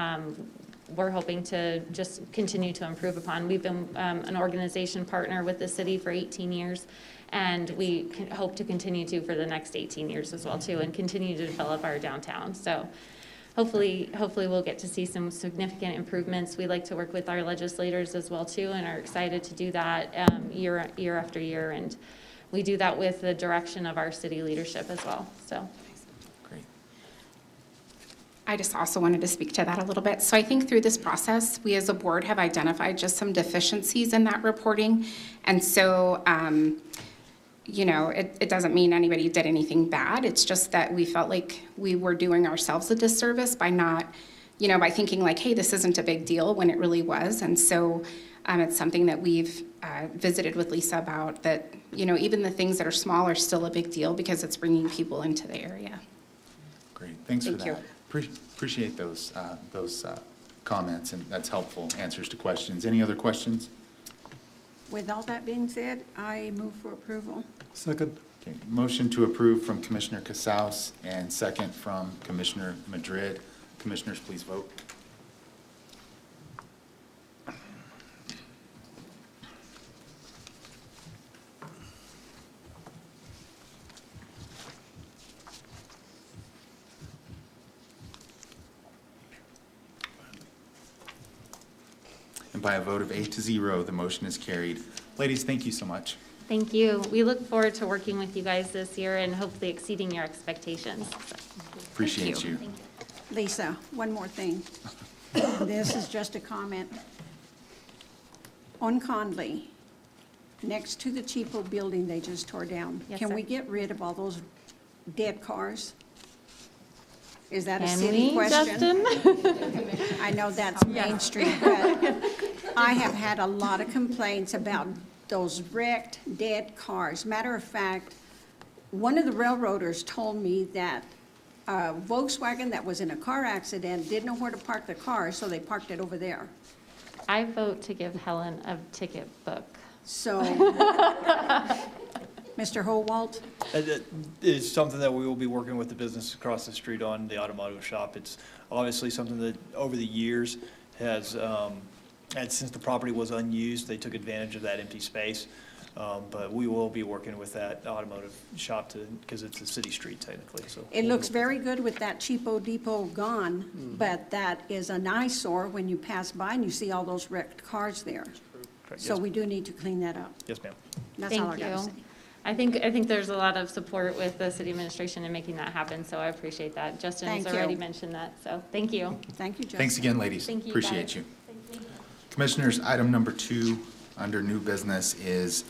we're hoping to just continue to improve upon. We've been an organization partner with the city for 18 years, and we hope to continue to for the next 18 years as well too, and continue to develop our downtown. So hopefully we'll get to see some significant improvements. We like to work with our legislators as well too, and are excited to do that year after year. And we do that with the direction of our city leadership as well. So. Great. I just also wanted to speak to that a little bit. So I think through this process, we as a board have identified just some deficiencies in that reporting. And so, it doesn't mean anybody did anything bad. It's just that we felt like we were doing ourselves a disservice by not, by thinking like, hey, this isn't a big deal when it really was. And so it's something that we've visited with Lisa about, that, even the things that are small are still a big deal because it's bringing people into the area. Great, thanks for Thank you. that. Appreciate those comments, and that's helpful answers to questions. Any other questions? With all that being said, I move for approval. Second. Okay, motion to approve from Commissioner Casals and second from Commissioner Madrid. Commissioners, please vote. And by a vote of 8-0, the motion is carried. Ladies, thank you so much. Thank you. We look forward to working with you guys this year and hopefully exceeding your expectations. Appreciate you. Lisa, one more thing. This is just a comment. On Conley, next to the Cheapo building they just tore down, Yes, can sir. we get rid of all those dead cars? Is that a Can city we, question? Justin? I know that's Main Street, but I have had a lot of complaints about those wrecked, dead cars. Matter of fact, one of the railroaders told me that a Volkswagen that was in a car accident didn't know where to park the car, so they parked it over there. I vote to give Helen a ticket book. So, Mr. Howald? It is something that we will be working with the business across the street on, the automotive shop. It's obviously something that over the years has, and since the property was unused, they took advantage of that empty space. But we will be working with that automotive shop because it's a city street technically, so. It looks very good with that cheapo depot gone, but that is an eyesore when you pass by and you see all those wrecked cars there. Correct. So Yes. we do need to clean that up. Yes, ma'am. That's all I Thank gotta you. say. I think there's a lot of support with the city administration in making that happen, so I appreciate that. Justin has Thank you. already mentioned that, so thank you. Thank you, Justin. Thanks again, ladies. Thank you, Appreciate guys. you. Commissioners, item number 2 under new business is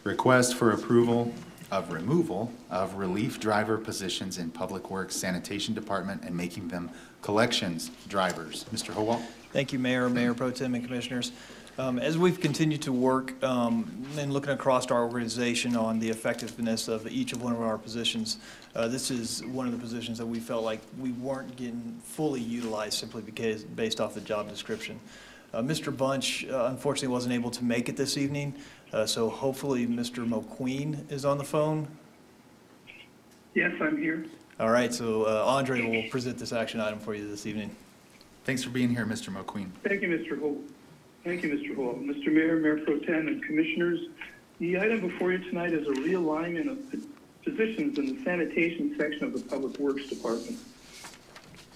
request for approval of removal of relief driver positions in Public Works Sanitation Department and making them collections drivers. Mr. Howald? Thank you, Mayor, Mayor Pro Tem, and Commissioners. As we've continued to work and looking across our organization on the effectiveness of each of one of our positions, this is one of the positions that we felt like we weren't getting fully utilized simply because based off the job description. Mr. Bunch unfortunately wasn't able to make it this evening, so hopefully Mr. McQueen is on the phone. Yes, I'm here. All right, so Andre will present this action item for you this evening. Thanks for being here, Mr. McQueen. Thank you, Mr. Holt. Thank you, Mr. Holt. Mr. Mayor, Mayor Pro Tem, and Commissioners, the item before you tonight is a realignment of positions in the sanitation section of the Public Works Department.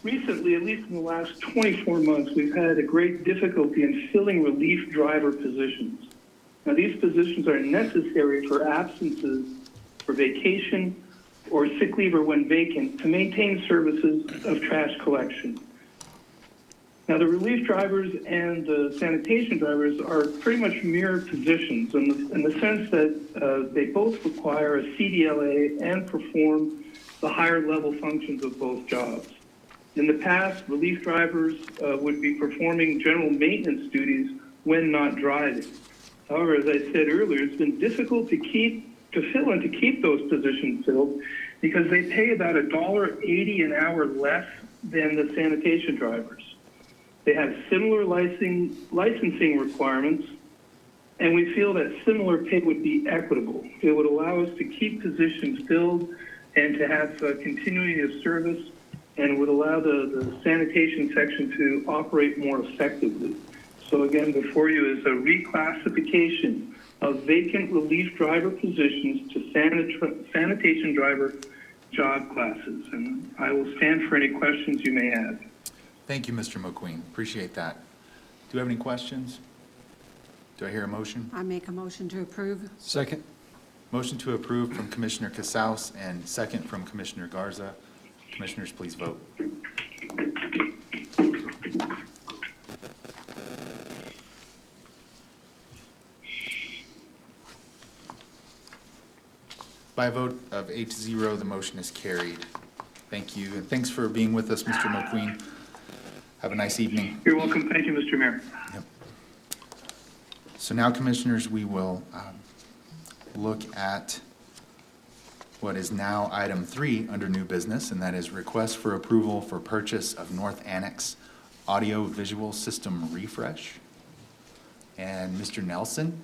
Recently, at least in the last 24 months, we've had a great difficulty in filling relief driver positions. Now, these positions are necessary for absences, for vacation, or sick leave or when vacant to maintain services of trash collection. Now, the relief drivers and the sanitation drivers are pretty much mirror positions in the sense that they both require a CDLA and perform the higher level functions of both jobs. In the past, relief drivers would be performing general maintenance duties when not driving. However, as I said earlier, it's been difficult to fill and to keep those positions filled because they pay about $1.80 an hour less than the sanitation drivers. They have similar licensing requirements, and we feel that similar pay would be equitable. It would allow us to keep positions filled and to have continuity of service, and would allow the sanitation section to operate more effectively. So again, before you is a reclassification of vacant relief driver positions to sanitation driver job classes. And I will stand for any questions you may have. Thank you, Mr. McQueen. Appreciate that. Do you have any questions? Do I hear a motion? I make a motion to approve. Second. Motion to approve from Commissioner Casals and second from Commissioner Garza. Commissioners, please vote. By a vote of 8-0, the motion is carried. Thank you, and thanks for being with us, Mr. McQueen. Have a nice evening. You're welcome. Thank you, Mr. Mayor. Yep. So now, Commissioners, we will look at what is now item 3 under new business, and that is request for approval for purchase of North Annex audio visual system refresh. And Mr. Nelson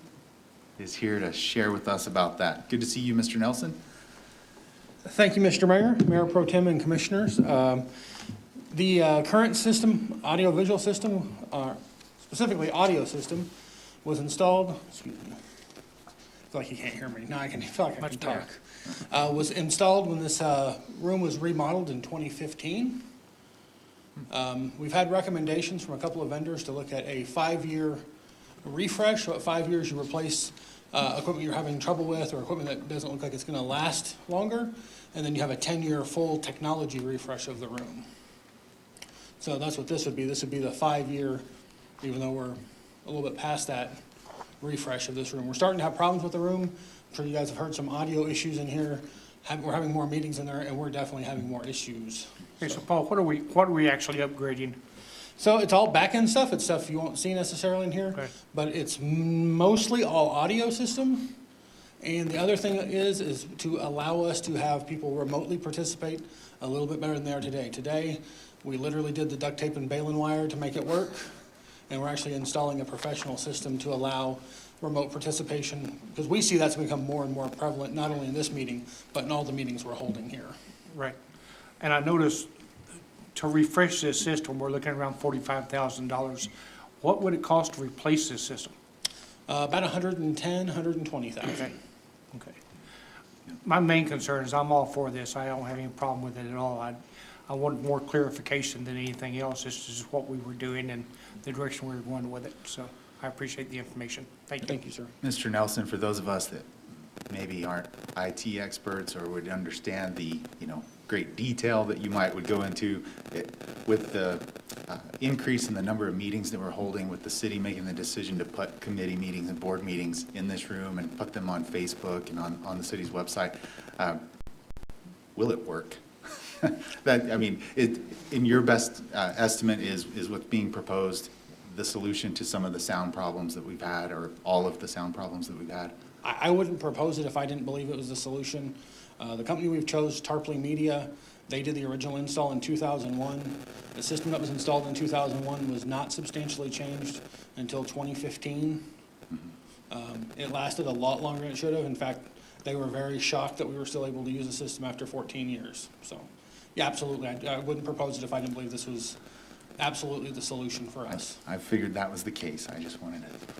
is here to share with us about that. Good to see you, Mr. Nelson. Thank you, Mr. Mayor, Mayor Pro Tem, and Commissioners. The current system, audio-visual system, specifically audio system, was installed, excuse me, I feel like you can't hear me. Now I feel like I can talk. Was installed when this room was remodeled in 2015. We've had recommendations from a couple of vendors to look at a 5-year refresh. So at 5 years, you replace equipment you're having trouble with or equipment that doesn't look like it's going to last longer. And then you have a 10-year full technology refresh of the room. So that's what this would be. This would be the 5-year, even though we're a little bit past that refresh of this room. We're starting to have problems with the room. I'm sure you guys have heard some audio issues in here we're having more meetings in there, and we're definitely having more issues. Okay, so Paul, what are we actually upgrading? So it's all back-end stuff. It's stuff you won't see necessarily in here, Okay. but it's mostly all audio system. And the other thing is to allow us to have people remotely participate a little bit better than they are today. Today, we literally did the duct tape and baling wire to make it work, and we're actually installing a professional system to allow remote participation, because we see that's become more and more prevalent, not only in this meeting, but in all the meetings we're holding here. Right. And I noticed to refresh this system, we're looking around $45,000. What would it cost to replace this system? About 110, 120,000. Okay. Okay. My main concern is I'm all for this. I don't have any problem with it at all. I want more clarification than anything else. This is what we were doing and the direction we were going with it. So I appreciate the information. Thank you. Thank you, sir. Mr. Nelson, for those of us that maybe aren't IT experts or would understand the, great detail that you would go into with the increase in the number of meetings that we're holding, with the city making the decision to put committee meetings and board meetings in this room and put them on Facebook and on the city's website, will it work? In your best estimate, is what's being proposed the solution to some of the sound problems that we've had, or all of the sound problems that we've had? I wouldn't propose it if I didn't believe it was the solution. The company we've chose, Tarpley Media, they did the original install in 2001. The system that was installed in 2001 was not substantially changed until 2015. It lasted a lot longer than it should have. In fact, they were very shocked that we were still able to use the system after 14 years. So, yeah, absolutely. I wouldn't propose it if I didn't believe this was absolutely the solution for us. I figured that was the case. I just wanted to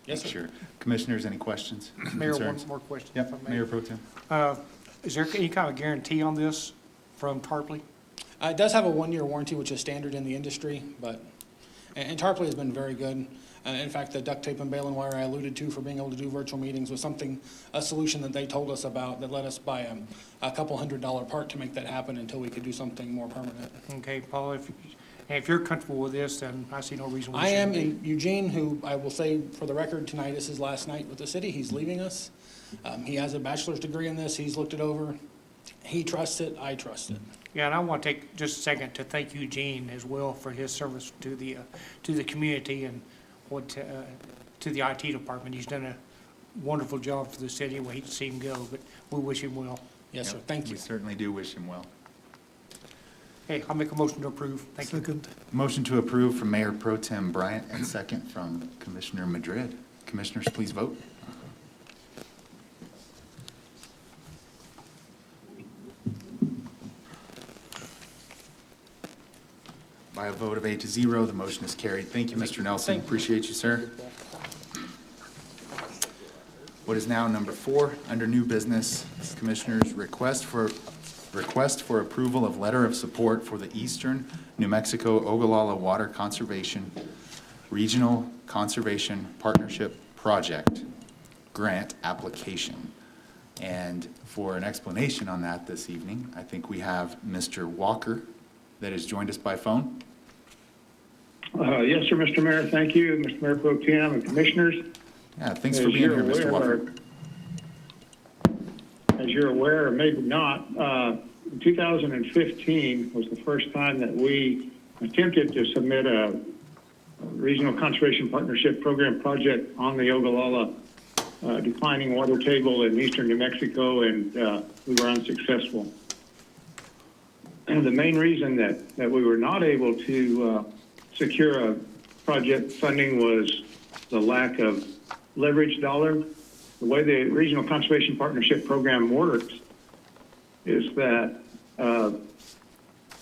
Yes, make sir. sure. Commissioners, any questions? Mayor, one concerns? more question. if I Yep, may. Mayor Pro Tem. Is there any kind of guarantee on this from Tarpley? It does have a 1-year warranty, which is standard in the industry, but, and Tarpley has been very good. In fact, the duct tape and baling wire I alluded to for being able to do virtual meetings was a solution that they told us about that let us buy a couple $100 part to make that happen until we could do something more permanent. Okay, Paul, if you're comfortable with this, then I see no reason we I am, shouldn't be. and Eugene, who I will say for the record tonight, this is his last night with the city. He's leaving us. He has a bachelor's degree in this. He's looked it over. He trusts it. I trust it. Yeah, and I want to take just a second to thank Eugene as well for his service to the community and to the IT department. He's done a wonderful job for the city. We hate to see him go, but we wish him well. Yes, sir. Yep, Thank you. We certainly do wish him well. Hey, I'll make a motion to approve. Thank you. Motion to approve from Mayor Pro Tem Bryant and second from Commissioner Madrid. Commissioners, please vote. By a vote of 8-0, the motion is carried. Thank you, Mr. Nelson. Appreciate you, sir. What is now number 4, under new business, Commissioners, request for approval of letter of support for the Eastern New Mexico Ogallala Water Conservation Regional Conservation Partnership Project grant application. And for an explanation on that this evening, I think we have Mr. Walker that has joined us by phone. Yes, sir, Mr. Mayor. Thank you, Mr. Mayor Pro Tem and Commissioners. Yeah, thanks for being here, Mr. Walker. As you're aware, or maybe not, 2015 was the first time that we attempted to submit a Regional Conservation Partnership Program project on the Ogallala declining water table in eastern New Mexico, and we were unsuccessful. And the main reason that we were not able to secure a project funding was the lack of leverage dollar. The way the Regional Conservation Partnership Program works is that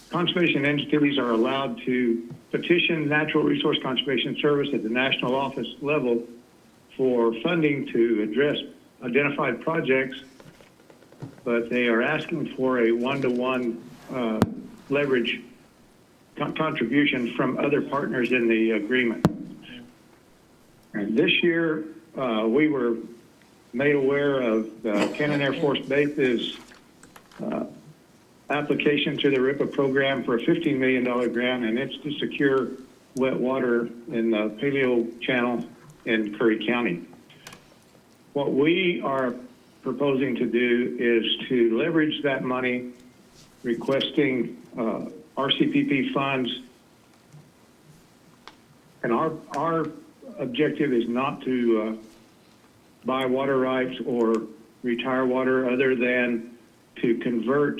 conservation entities are allowed to petition Natural Resource Conservation Service at the national office level for funding to address identified projects, but they are asking for a 1-to-1 leverage contribution from other partners in the agreement. And this year, we were made aware of Cannon Air Force Base's application to the RIPA program for a $15 million grant, and it's to secure wet water in the Paleo Channel in Curry County. What we are proposing to do is to leverage that money, requesting RCPP funds. And our objective is not to buy water rights or retire water, other than to convert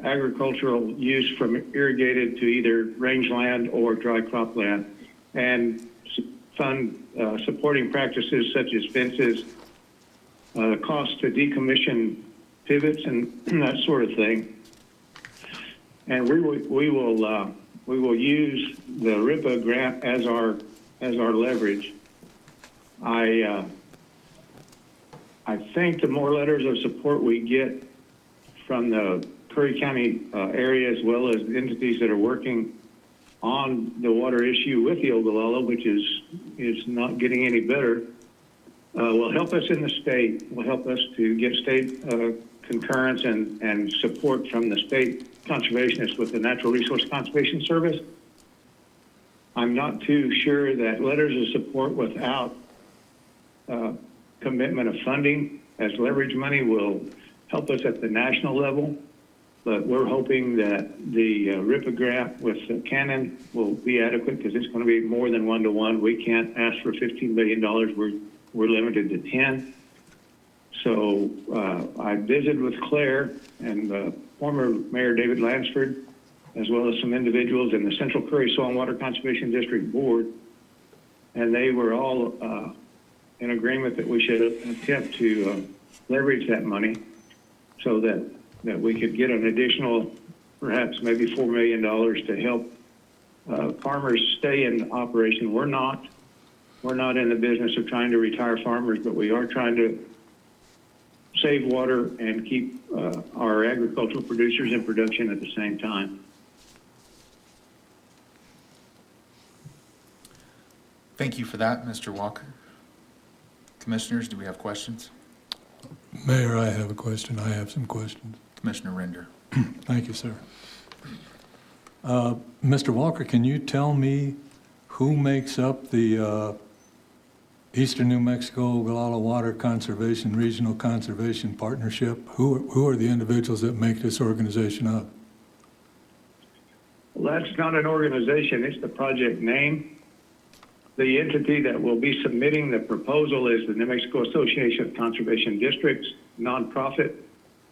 agricultural use from irrigated to either rangeland or dry cropland, and fund supporting practices such as fences, the cost to decommission pivots and that sort of thing. And we will use the RIPA grant as our leverage. I think the more letters of support we get from the Curry County area, as well as entities that are working on the water issue with the Ogallala, which is not getting any better, will help us in the state, will help us to get state concurrence and support from the state conservationists with the Natural Resource Conservation Service. I'm not too sure that letters of support without commitment of funding as leverage money will help us at the national level. But we're hoping that the RIPA grant with Canon will be adequate, because it's going to be more than 1-to-1. We can't ask for $15 million. We're limited to 10. So I visited with Claire and former Mayor David Lansford, as well as some individuals in the Central Curry Soil and Water Conservation District Board, and they were all in agreement that we should attempt to leverage that money so that we could get an additional, perhaps maybe $4 million to help farmers stay in operation. We're not in the business of trying to retire farmers, but we are trying to save water and keep our agricultural producers in production at the same time. Thank you for that, Mr. Walker. Commissioners, do we have questions? Mayor, I have a question. I have some questions. Commissioner Render. Thank you, sir. Mr. Walker, can you tell me who makes up the Eastern New Mexico Ogallala Water Conservation Regional Conservation Partnership? Who are the individuals that make this organization up? Well, that's not an organization. It's the project name. The entity that will be submitting the proposal is the New Mexico Association of Conservation Districts, nonprofit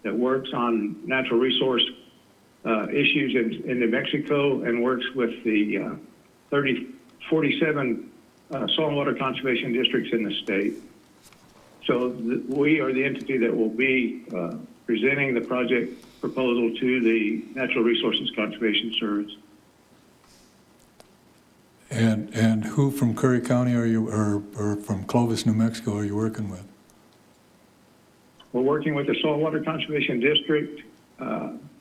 that works on natural resource issues in New Mexico and works with the 47 soil and water conservation districts in the state. So we are the entity that will be presenting the project proposal to the Natural Resources Conservation Service. And who from Curry County are you, or from Clovis, New Mexico, are you working with? We're working with the Soil and Water Conservation District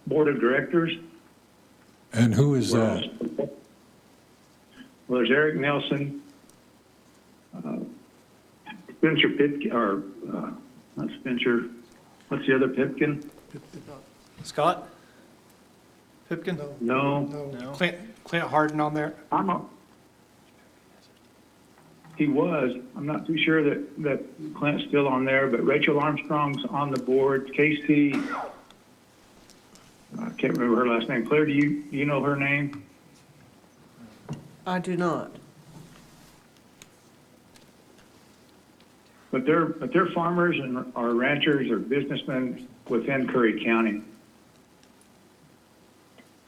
Board of Directors. And who is that? Well, there's Eric Nelson, Spencer Pitkin, or not Spencer, what's the other Pipkin? Scott? Pipkin? No. Clint Harden on there? He was. I'm not too sure that Clint's still on there, but Rachel Armstrong's on the board. Casey, I can't remember her last name. Claire, do you know her name? I do not. But they're farmers and are ranchers or businessmen within Curry County.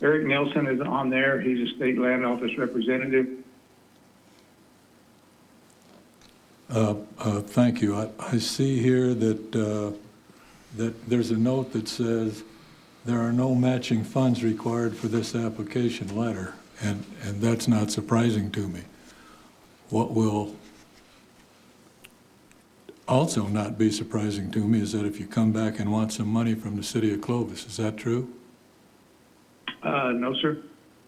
Eric Nelson is on there. He's a state land office representative. Thank you. I see here that there's a note that says there are no matching funds required for this application letter, and that's not surprising to me. What will also not be surprising to me is that if you come back and want some money from the city of Clovis, is that true? No, sir.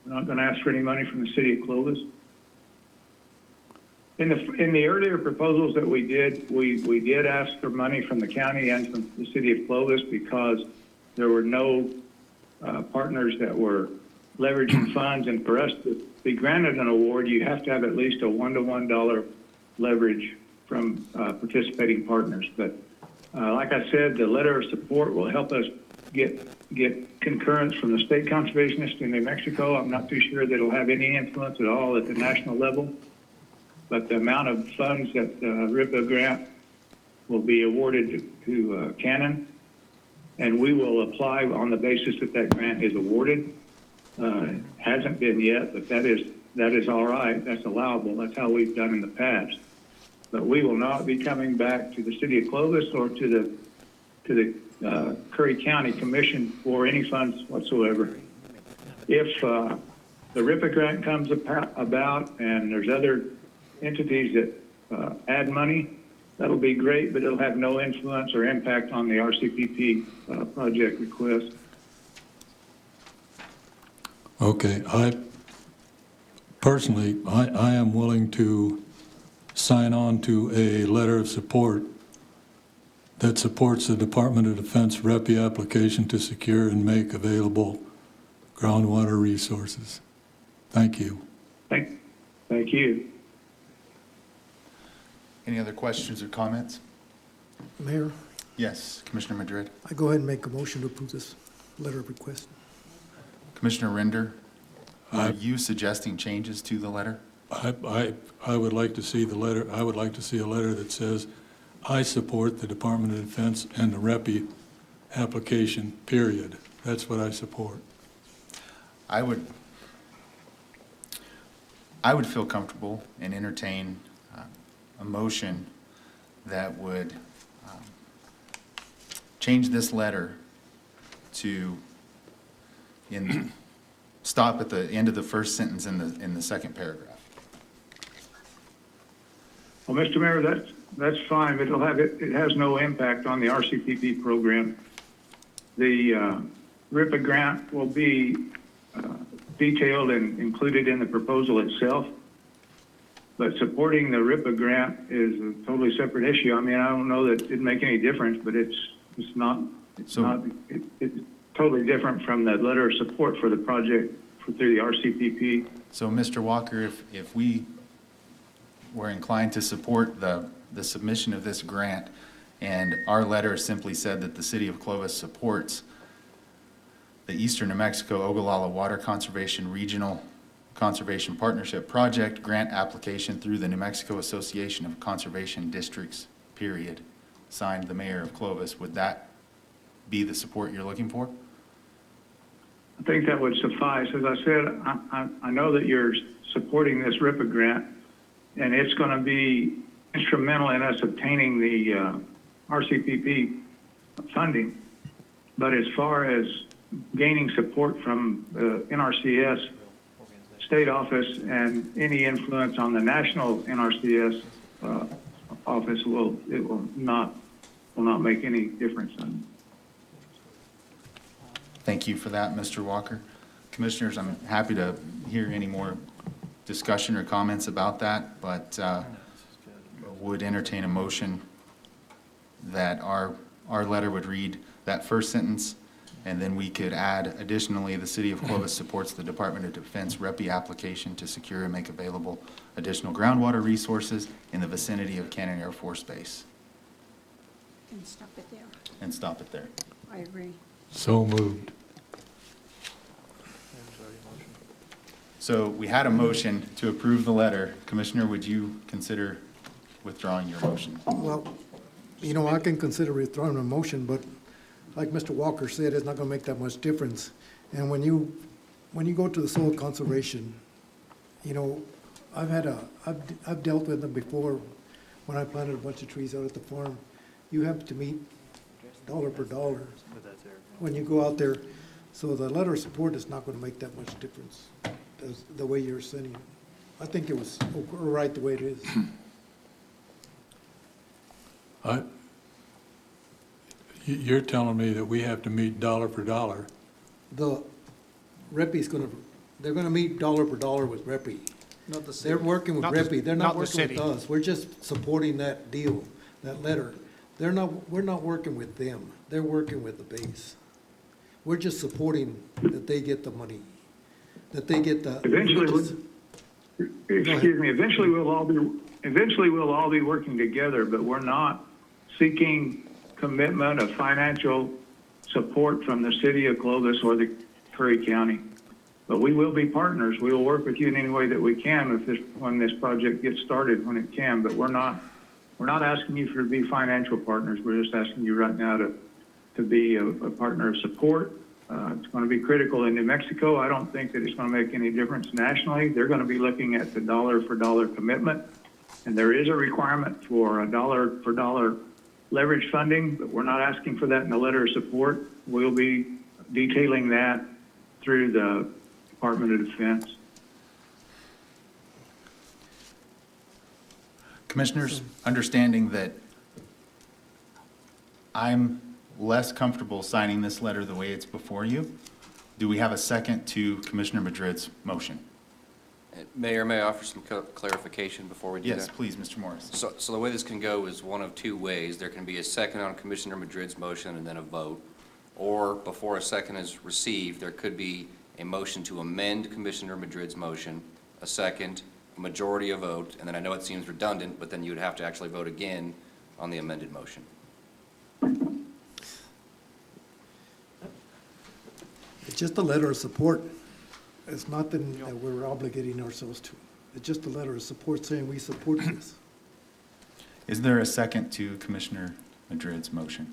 We're not going to ask for any money from the city of Clovis. In the earlier proposals that we did ask for money from the county and from the city of Clovis because there were no partners that were leveraging funds. And for us to be granted an award, you have to have at least a $1-to-1 leverage from participating partners. But Like I said, the letter of support will help us get concurrence from the state conservationist in New Mexico. I'm not too sure that it'll have any influence at all at the national level, but the amount of funds that RIPA grant will be awarded to Canon, and we will apply on the basis that that grant is awarded. Hasn't been yet, but that is all right. That's allowable. That's how we've done in the past. But we will not be coming back to the city of Clovis or to the Curry County Commission for any funds whatsoever. If the RIPA grant comes about and there's other entities that add money, that'll be great, but it'll have no influence or impact on the RCPP project request. Okay, personally, I am willing to sign on to a letter of support that supports the Department of Defense REPI application to secure and make available groundwater resources. Thank you. Thank you. Any other questions or comments? Mayor, Yes, Commissioner Madrid. I go ahead and make a motion to approve this letter of request. Commissioner Render, are you suggesting changes to the letter? I would like to see the letter, I would like to see a letter that says, I support the Department of Defense and the REPI application, period. That's what I support. I would feel comfortable and entertain a motion that would change this letter to stop at the end of the first sentence in the second paragraph. Well, Mr. Mayor, that's fine, but it has no impact on the RCPP program. The RIPA grant will be detailed and included in the proposal itself, but supporting the RIPA grant is a totally separate issue. I mean, I don't know that it'd make any difference, but it's totally different from the letter of support for the project through the RCPP. So, Mr. Walker, if we were inclined to support the submission of this grant, and our letter simply said that the city of Clovis supports the Eastern New Mexico Ogallala Water Conservation Regional Conservation Partnership Project grant application through the New Mexico Association of Conservation Districts, period, signed the mayor of Clovis, would that be the support you're looking for? I think that would suffice. As I said, I know that you're supporting this RIPA grant, and it's going to be instrumental in us obtaining the RCPP funding. But as far as gaining support from the NRCS state office and any influence on the national NRCS office, will not make any difference. Thank you for that, Mr. Walker. Commissioners, I'm happy to hear any more discussion or comments about that, but would entertain a motion that our letter would read that first sentence, and then we could add additionally, the city of Clovis supports the Department of Defense REPI application to secure and make available additional groundwater resources in the vicinity of Cannon Air Force Base. And stop it there. And stop it there. I agree. So moved. So we had a motion to approve the letter. Commissioner, would you consider withdrawing your motion? Well, I can consider withdrawing a motion, but like Mr. Walker said, it's not going to make that much difference. And when you go to the soil conservation, I've dealt with them before when I planted a bunch of trees out at the farm. You have to meet dollar per dollar when you go out there. So the letter of support is not going to make that much difference as the way you're sending it. I think it was right the way it is. You're telling me that we have to meet dollar for dollar. The REPI's they're going to meet dollar per dollar with REPI. Not the city. They're working with REPI. They're not the working city. with us. We're just supporting that deal, that letter. We're not working with them. They're working with the base. We're just supporting that they get the money, that they get the. Eventually we'll all be working together, but we're not seeking commitment of financial support from the city of Clovis or the Curry County. But we will be partners. We will work with you in any way that we can when this project gets started, when it can. But we're not asking you to be financial partners. We're just asking you right now to be a partner of support. It's going to be critical in New Mexico. I don't think that it's going to make any difference nationally. They're going to be looking at the dollar-for-dollar commitment. And there is a requirement for a dollar-for-dollar leverage funding, but we're not asking for that in the letter of support. We'll be detailing that through the Department of Defense. Commissioners, understanding that I'm less comfortable signing this letter the way it's before you, do we have a second to Commissioner Madrid's motion? Mayor, may I offer some clarification before we do that? Yes, please, Mr. Morris. So the way this can go is one of two ways. There can be a second on Commissioner Madrid's motion and then a vote. Or before a second is received, there could be a motion to amend Commissioner Madrid's motion, a second, a majority of vote, and then I know it seems redundant, but then you would have to actually vote again on the amended motion. It's just a letter of support. It's nothing that we're obligating ourselves to. It's just a letter of support saying we support this. Is there a second to Commissioner Madrid's motion?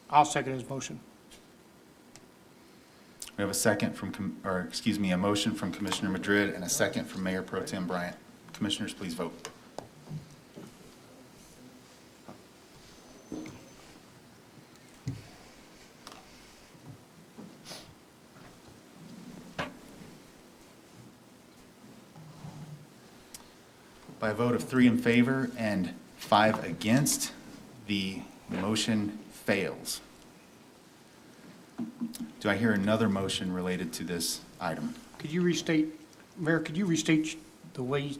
I'll second his motion. We have a second from, a motion from Commissioner Madrid and a second from Mayor Pro Tem Bryant. Commissioners, please vote. By a vote of 3 in favor and 5 against, the motion fails. Do I hear another motion related to this item? Could you restate, Mayor, could you restate the way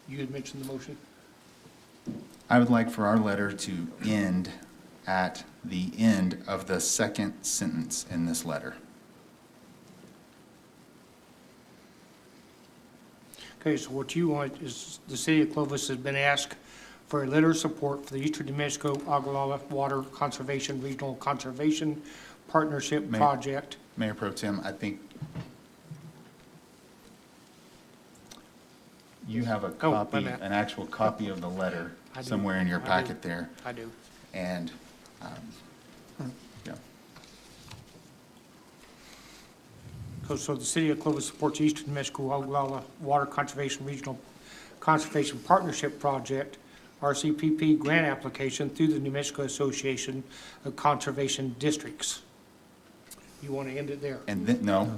you had mentioned the motion? I would like for our letter to end at the end of the second sentence in this letter. Okay, so what you want is the city of Clovis has been asked for a letter of support for the Eastern New Mexico Ogallala Water Conservation Regional Conservation Partnership Project. Mayor Pro Tem, I think you have a copy, an actual copy of the letter somewhere in your packet there. I do. And, yeah. So the city of Clovis supports Eastern New Mexico Ogallala Water Conservation Regional Conservation Partnership Project, RCPP grant application through the New Mexico Association of Conservation Districts. You want to end it there? And then, no.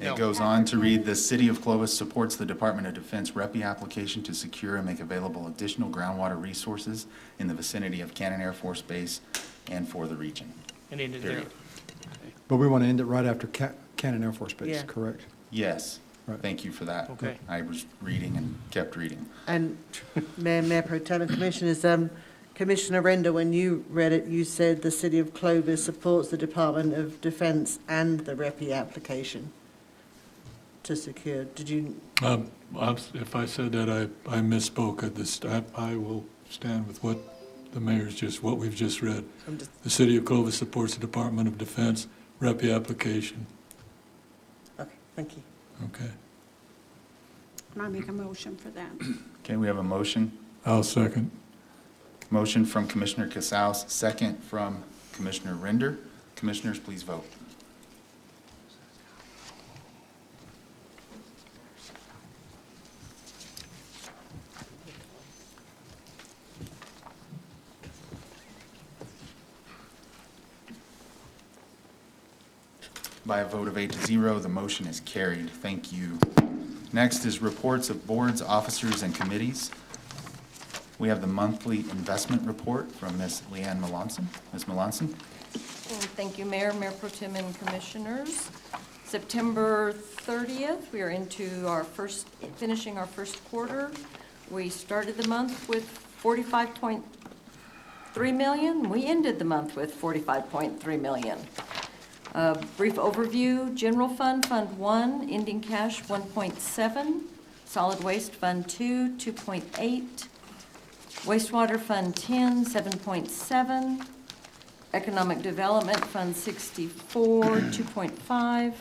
It goes on to read, the city of Clovis supports the Department of Defense REPI application to secure and make available additional groundwater resources in the vicinity of Cannon Air Force Base and for the region. And end it there. But we want to end it right after Cannon Air Force Base, Yeah. correct? Yes. Thank you for that. Okay. I was reading and kept reading. And Mayor Pro Tem and Commissioners, Commissioner Render, when you read it, you said the city of Clovis supports the Department of Defense and the REPI application to secure. Did you? If I said that, I misspoke at this. I will stand with what the mayor's what we've just read. The city of Clovis supports the Department of Defense REPI application. Okay, thank you. Okay. And I make a motion for that. Okay, we have a motion. I'll second. Motion from Commissioner Casals, second from Commissioner Render. Commissioners, please vote. By a vote of 8-0, the motion is carried. Thank you. Next is reports of boards, officers, and committees. We have the monthly investment report from Ms. Leanne Melanson. Ms. Melanson? Thank you, Mayor, Mayor Pro Tem, and Commissioners. September 30th, we are finishing our first quarter. We started the month with 45.3 million. We ended the month with 45.3 million. Brief overview: General Fund, Fund 1, ending cash 1.7. Solid Waste Fund 2, 2.8. Wastewater Fund 10, 7.7. Economic Development, Fund 64, 2.5.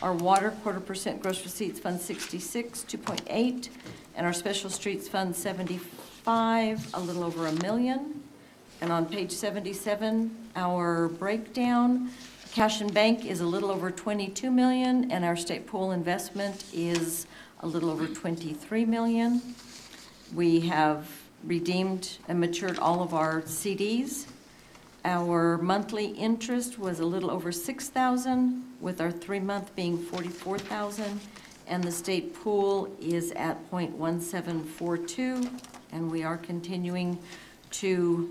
Our Water, 0.25% gross receipts, Fund 66, 2.8. And our Special Streets Fund 75, a little over $1 million. And on page 77, our breakdown, cash and bank is a little over $22 million, and our state pool investment is a little over $23 million. We have redeemed and matured all of our CDs. Our monthly interest was a little over $6,000, with our 3-month being $44,000, and the state pool is at 0.1742, and we are continuing to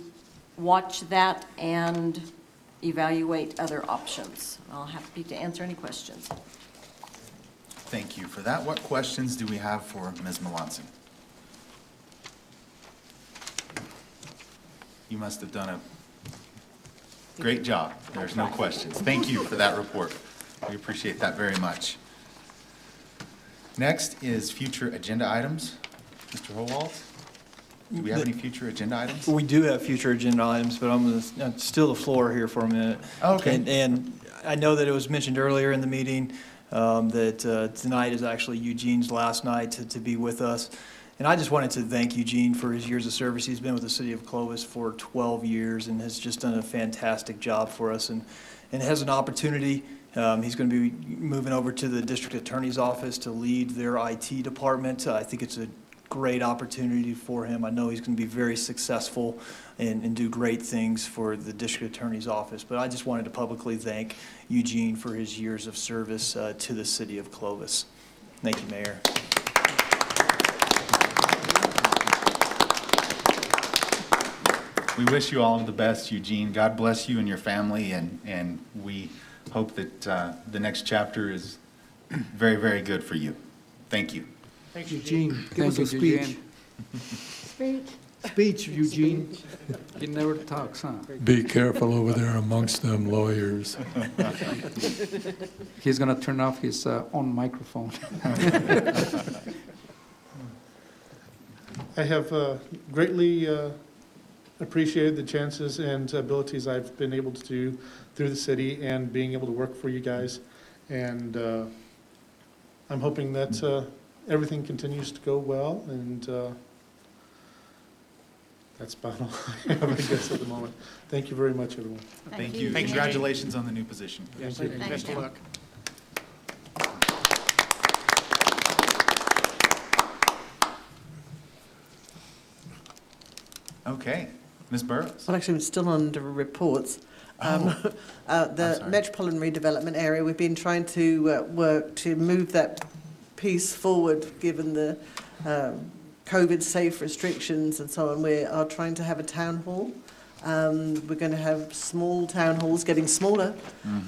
watch that and evaluate other options. I'll be happy to answer any questions. Thank you for that. What questions do we have for Ms. Melanson? You must have done a great job. There's no questions. Thank you for that report. We appreciate that very much. Next is future agenda items. Mr. Howald, do we have any future agenda items? We do have future agenda items, but I'm going to steal the floor here for a minute. Okay. And I know that it was mentioned earlier in the meeting that tonight is actually Eugene's last night to be with us. And I just wanted to thank Eugene for his years of service. He's been with the city of Clovis for 12 years and has just done a fantastic job for us, and has an opportunity. He's going to be moving over to the district attorney's office to lead their IT department. I think it's a great opportunity for him. I know he's going to be very successful and do great things for the district attorney's office. But I just wanted to publicly thank Eugene for his years of service to the city of Clovis. Thank you, Mayor. We wish you all the best, Eugene. God bless you and your family, and we hope that the next chapter is very, very good for you. Thank you. Thanks, Eugene, give us a Thank you, speech. Speech. Speech, Eugene. He never talks, huh? Be careful over there amongst them lawyers. He's gonna turn off his own microphone. I have greatly appreciated the chances and abilities I've been able to do through the city and being able to work for you guys. And I'm hoping that everything continues to go well, and that's about all I have, I guess, at the moment. Thank you very much, everyone. Thank you. Congratulations on the new position. Yes, Thank you. best of luck. Okay. Ms. Burrows. Well, actually, we're still under reports. The Metropolitan Redevelopment Area, we've been trying to work to move that piece forward, given the COVID-safe restrictions and so on. We are trying to have a town hall. We're going to have small town halls, getting smaller,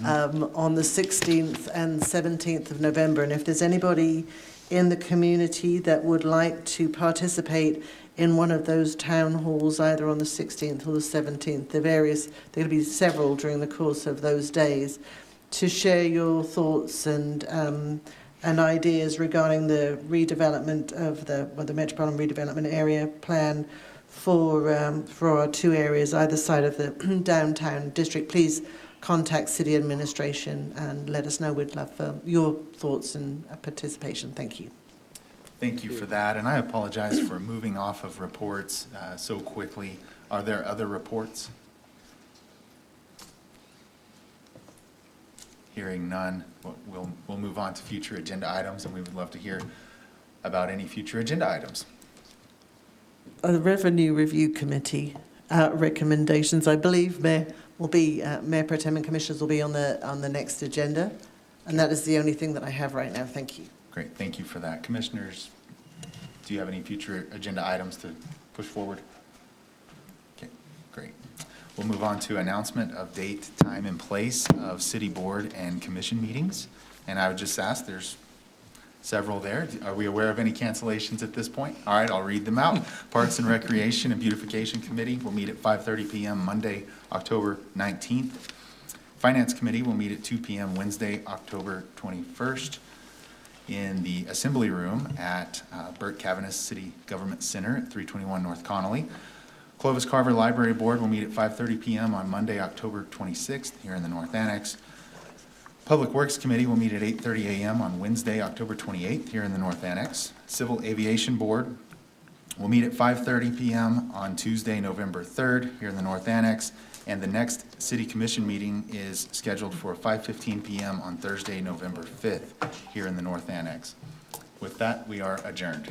on the 16th and 17th of November. And if there's anybody in the community that would like to participate in one of those town halls, either on the 16th or the 17th, there are going to be several during the course of those days, to share your thoughts and ideas regarding the redevelopment of the Metropolitan Redevelopment Area plan for our two areas, either side of the downtown district. Please contact city administration and let us know. We'd love for your thoughts and participation. Thank you. Thank you for that, and I apologize for moving off of reports so quickly. Are there other reports? Hearing none, we'll move on to future agenda items, and we would love to hear about any future agenda items. The Revenue Review Committee recommendations, I believe, Mayor Pro Tem and Commissioners will be on the next agenda, and that is the only thing that I have right now. Thank you. Great, thank you for that. Commissioners, do you have any future agenda items to push forward? Okay, great. We'll move on to announcement of date, time, and place of city board and commission meetings. And I would just ask, there's several there. Are we aware of any cancellations at this point? All right, I'll read them out. Parks and Recreation and Beautification Committee will meet at 5:30 p.m. Monday, October 19th. Finance Committee will meet at 2 p.m. Wednesday, October 21st. In the Assembly Room at Burt Cavanis City Government Center at 321 North Connolly. Clovis-Carver Library Board will meet at 5:30 PM on Monday, October 26th, here in the North Annex. Public Works Committee will meet at 8:30 AM on Wednesday, October 28th, here in the North Annex. Civil Aviation Board will meet at 5:30 PM on Tuesday, November 3rd, here in the North Annex. And the next City Commission meeting is scheduled for 5:15 PM on Thursday, November 5th, here in the North Annex. With that, we are adjourned.